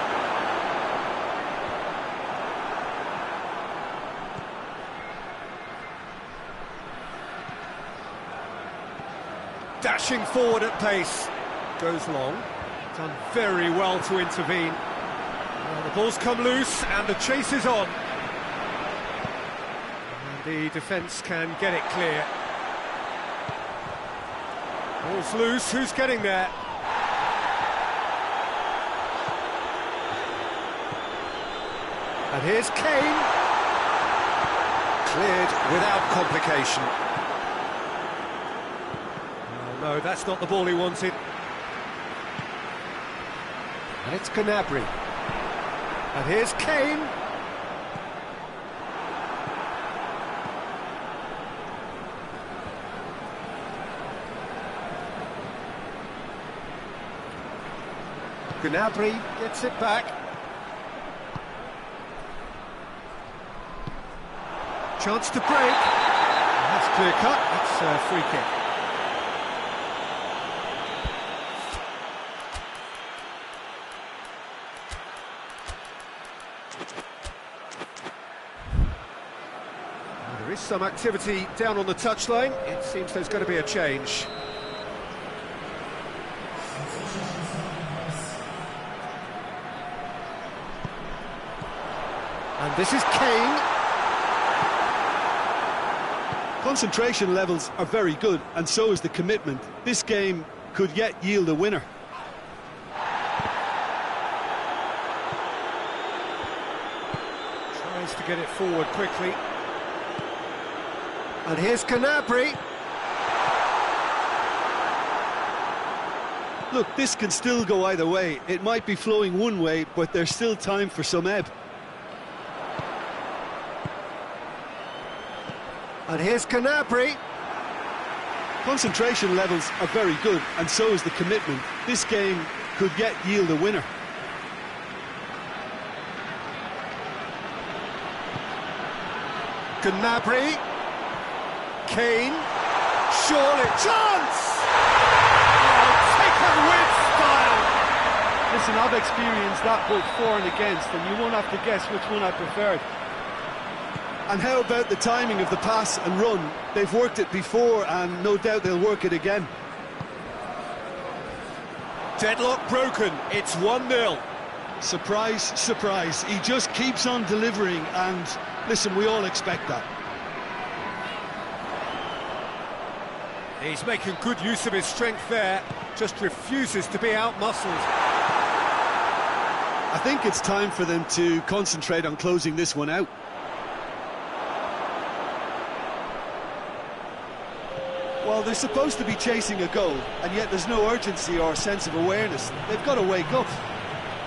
Dashing forward at pace. Goes long. Done very well to intervene. Well, the ball's come loose and the chase is on. And the defence can get it clear. Ball's loose, who's getting there? And here's Kane. Cleared without complication. No, that's not the ball he wanted. And it's Gnabry. And here's Kane. Gnabry gets it back. Chance to break. And that's clear cut. That's a free kick. There is some activity down on the touchline. It seems there's going to be a change. And this is Kane. Concentration levels are very good, and so is the commitment. This game could yet yield a winner. Tries to get it forward quickly. And here's Gnabry. Look, this can still go either way. It might be flowing one way, but there's still time for some ebb. And here's Gnabry. Concentration levels are very good, and so is the commitment. This game could yet yield a winner. Gnabry. Kane. Surely. Chance! Oh, taken with style. Listen, I've experienced that both for and against, and you won't have to guess which one I preferred. And how about the timing of the pass and run? They've worked it before, and no doubt they'll work it again. Deadlock broken. It's 1-0. Surprise, surprise. He just keeps on delivering, and listen, we all expect that. He's making good use of his strength there. Just refuses to be out-muscled. I think it's time for them to concentrate on closing this one out. Well, they're supposed to be chasing a goal, and yet there's no urgency or sense of awareness. They've got to wake up.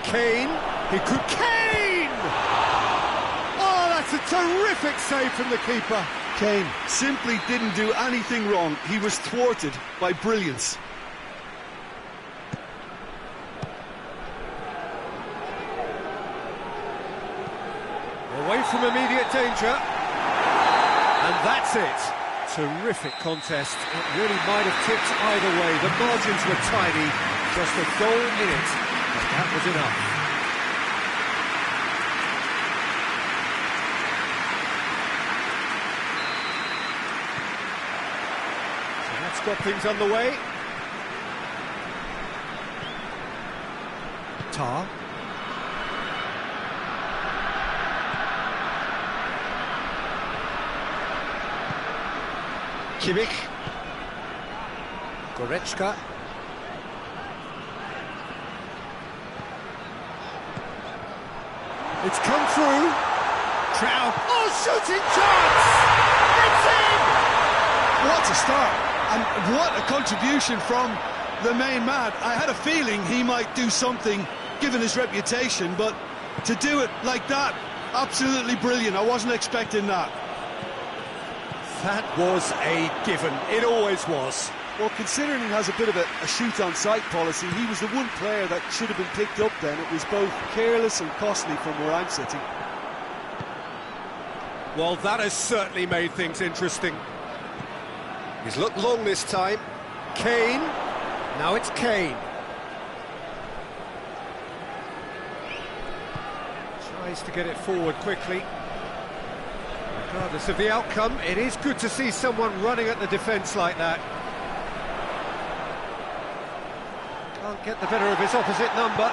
Kane, Kane! Oh, that's a terrific save from the keeper. Kane simply didn't do anything wrong. He was thwarted by brilliance. Away from immediate danger. And that's it. Terrific contest. It really might have tipped either way. The margins were tiny. Just a goal in it. But that was enough. So that's got things underway. Tar. Kimmich. Goretzka. It's come through. Trout. Oh, shooting chance! It's in! What a start, and what a contribution from the main man. I had a feeling he might do something, given his reputation, but to do it like that, absolutely brilliant. I wasn't expecting that. That was a given. It always was. Well, considering he has a bit of a shoot-on-sight policy, he was the one player that should have been picked up then. It was both careless and costly from where I'm sitting. Well, that has certainly made things interesting. He's looked long this time. Kane. Now it's Kane. Tries to get it forward quickly. Regardless of the outcome, it is good to see someone running at the defence like that. Can't get the better of his opposite number.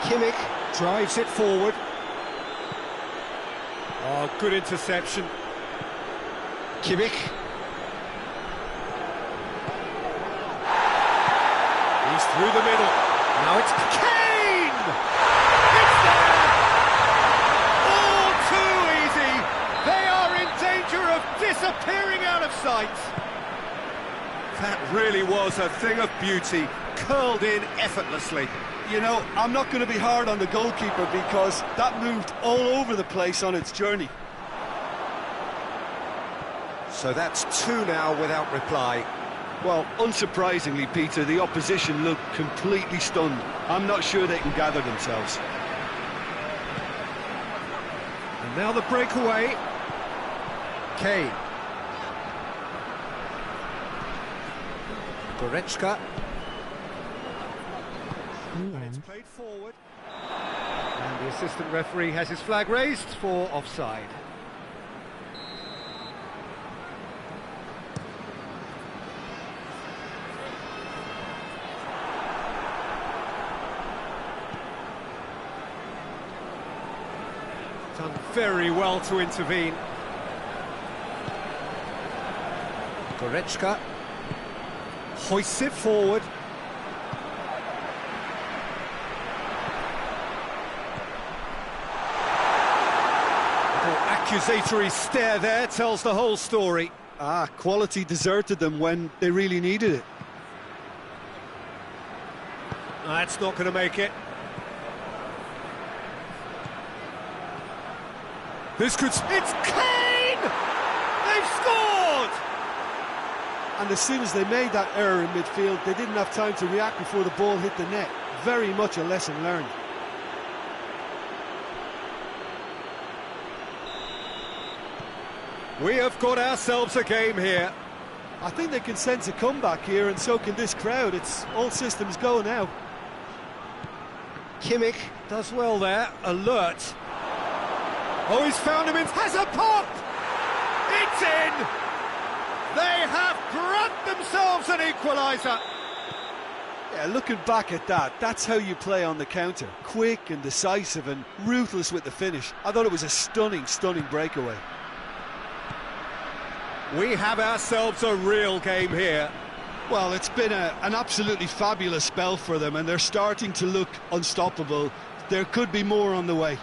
Kimmich drives it forward. Oh, good interception. Kimmich. He's through the middle. Now it's Kane! It's there! All too easy! They are in danger of disappearing out of sight. That really was a thing of beauty, curled in effortlessly. You know, I'm not going to be hard on the goalkeeper because that moved all over the place on its journey. So that's two now without reply. Well, unsurprisingly, Peter, the opposition looked completely stunned. I'm not sure they can gather themselves. And now the breakaway. Kane. Goretzka. It's played forward. And the assistant referee has his flag raised for offside. Done very well to intervene. Goretzka hoists it forward. Accusatory stare there tells the whole story. Quality deserted them when they really needed it. That's not going to make it. This could... It's Kane! They've scored! And as soon as they made that error in midfield, they didn't have time to react before the ball hit the net. Very much a lesson learned. We have got ourselves a game here. I think they can sense a comeback here, and so can this crowd. It's all systems go now. Kimmich does well there, alert. Oh, he's found him in... Has a pop! It's in! They have grabbed themselves an equaliser. Yeah, looking back at that, that's how you play on the counter. Quick and decisive and ruthless with the finish. I thought it was a stunning, stunning breakaway. We have ourselves a real game here. Well, it's been an absolutely fabulous spell for them, and they're starting to look unstoppable. There could be more on the way.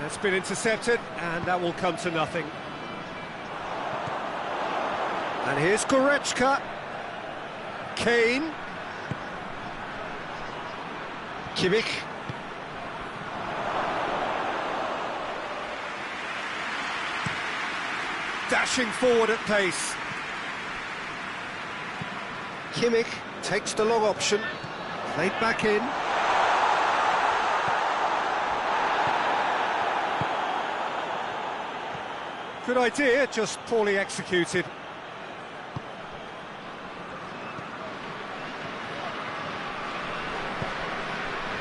It's been intercepted, and that will come to nothing. And here's Goretzka. Kane. Kimmich. Dashing forward at pace. Kimmich takes the long option. Played back in. Good idea, just poorly executed.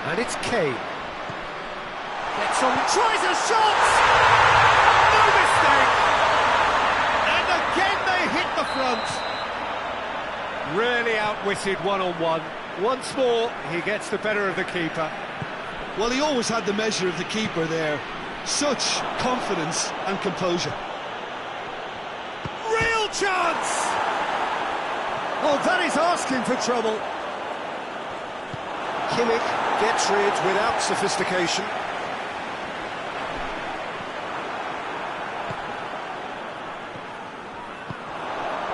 And it's Kane. Gets on, tries a shot! No mistake! And again they hit the front. Really outwitted one-on-one. Once more, he gets the better of the keeper. Well, he always had the measure of the keeper there. Such confidence and composure. Real chance! Oh, that is asking for trouble. Kimmich gets rid without sophistication.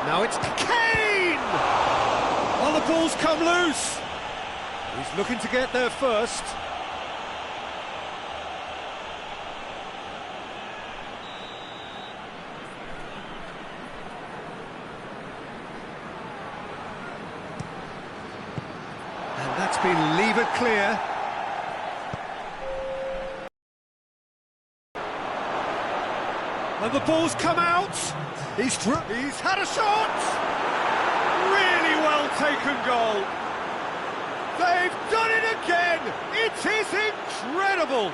Now it's Kane! Oh, the ball's come loose. He's looking to get there first. And that's been levered clear. And the ball's come out. He's had a shot. Really well taken goal. They've done it again. It is incredible.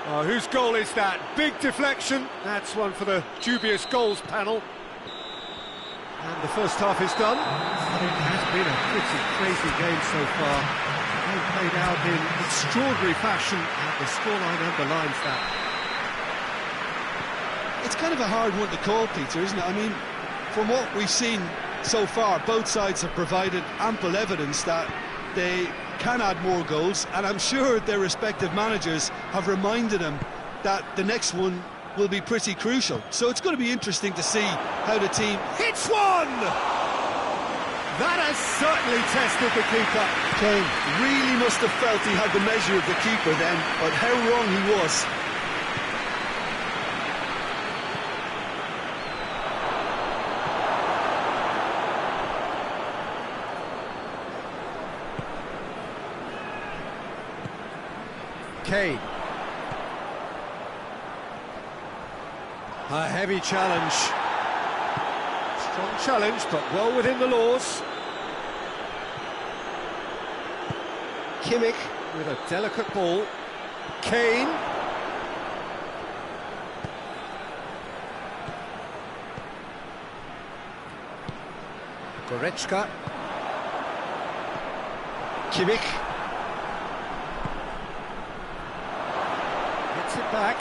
Oh, whose goal is that? Big deflection. That's one for the dubious goals panel. And the first half is done. It has been a pretty crazy game so far. They've played out in extraordinary fashion, and the scoreline underlines that. It's kind of a hard one to call, Peter, isn't it? I mean, from what we've seen so far, both sides have provided ample evidence that they can add more goals, and I'm sure their respective managers have reminded them that the next one will be pretty crucial. So it's going to be interesting to see how the team hits one! That has certainly tested the keeper. Kane really must have felt he had the measure of the keeper then, but how wrong he was. Kane. A heavy challenge. Strong challenge, but well within the laws. Kimmich with a delicate ball. Kane. Goretzka. Kimmich. Gets it back.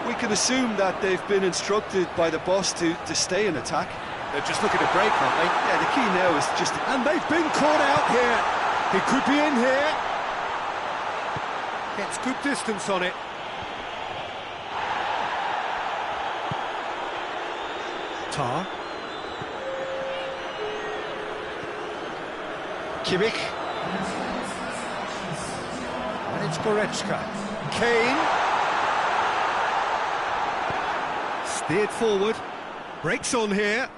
We can assume that they've been instructed by the boss to stay in attack. They're just looking to break, aren't they? Yeah, the key now is just... And they've been caught out here. He could be in here. Gets good distance on it. Tar. Kimmich. And it's Goretzka. Kane. Steered forward. Breaks on here.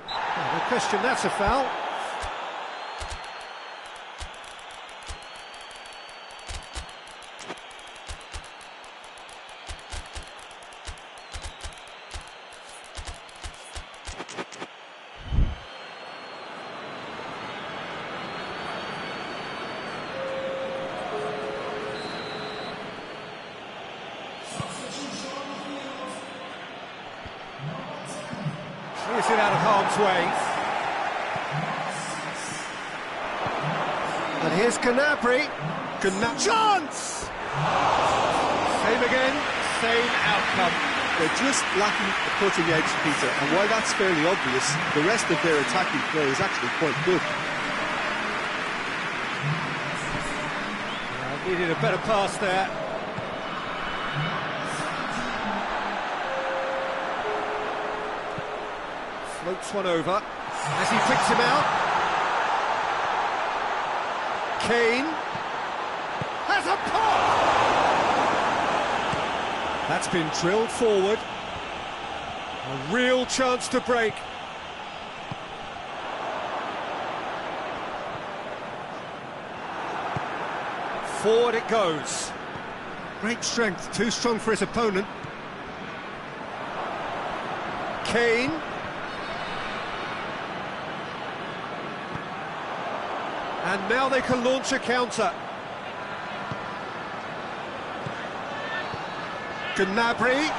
Oh, no question, that's a foul. Clears it out of harm's way. And here's Gnabry. Chance! Same again, same outcome. They're just lacking the cutting edge, Peter, and while that's fairly obvious, the rest of their attacking play is actually quite good. Needed a better pass there. Floats one over as he picks him out. Kane has a pop! That's been drilled forward. A real chance to break. Forward it goes. Great strength, too strong for his opponent. Kane. And now they can launch a counter. Gnabry.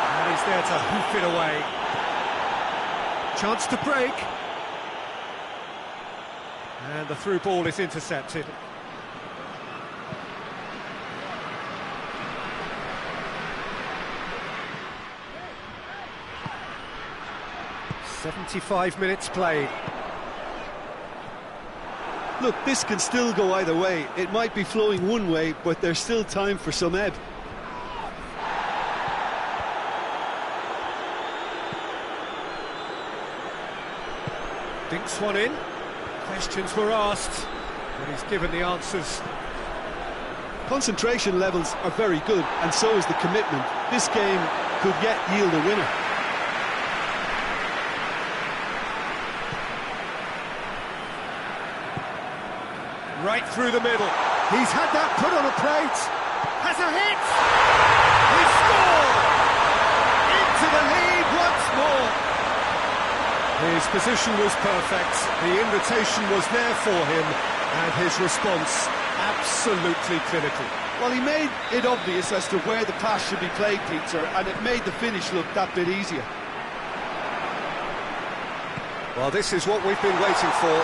And he's there to hoof it away. Chance to break. And the through ball is intercepted. "75 minutes played." Look, this can still go either way. It might be flowing one way, but there's still time for some ebb. Dinks one in. Questions were asked, but he's given the answers. Concentration levels are very good, and so is the commitment. This game could yet yield a winner. Right through the middle. He's had that put on a plate. Has a hit. He scored! Into the lead once more. His position was perfect. The invitation was there for him, and his response absolutely clinical. Well, he made it obvious as to where the pass should be played, Peter, and it made the finish look that bit easier. Well, this is what we've been waiting for.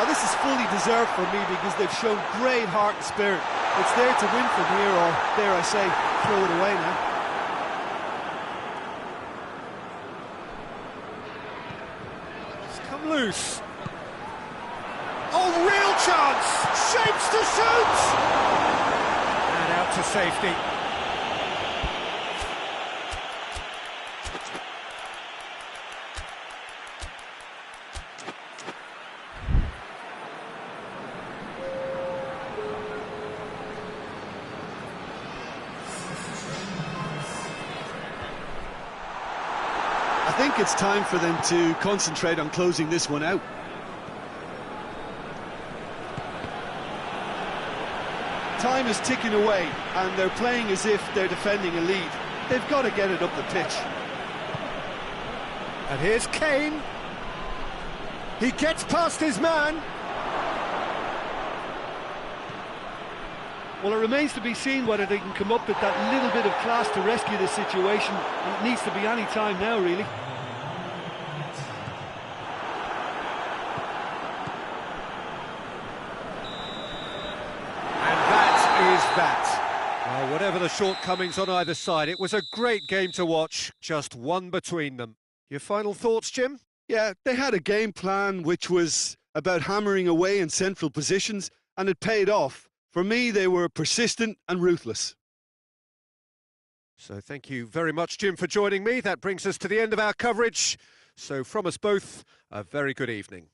Oh, this is fully deserved for me because they've shown great heart and spirit. It's there to win from here, or dare I say, throw it away now. It's come loose. Oh, real chance! Shapes to shoot! And out to safety. I think it's time for them to concentrate on closing this one out. Time is ticking away, and they're playing as if they're defending a lead. They've got to get it up the pitch. And here's Kane. He gets past his man. Well, it remains to be seen whether they can come up with that little bit of class to rescue this situation. And it needs to be any time now, really. That. Well, whatever the shortcomings on either side, it was a great game to watch, just one between them. Your final thoughts, Jim? Yeah, they had a game plan which was about hammering away in central positions, and it paid off. For me, they were persistent and ruthless. So thank you very much, Jim, for joining me. That brings us to the end of our coverage. So from us both, a very good evening.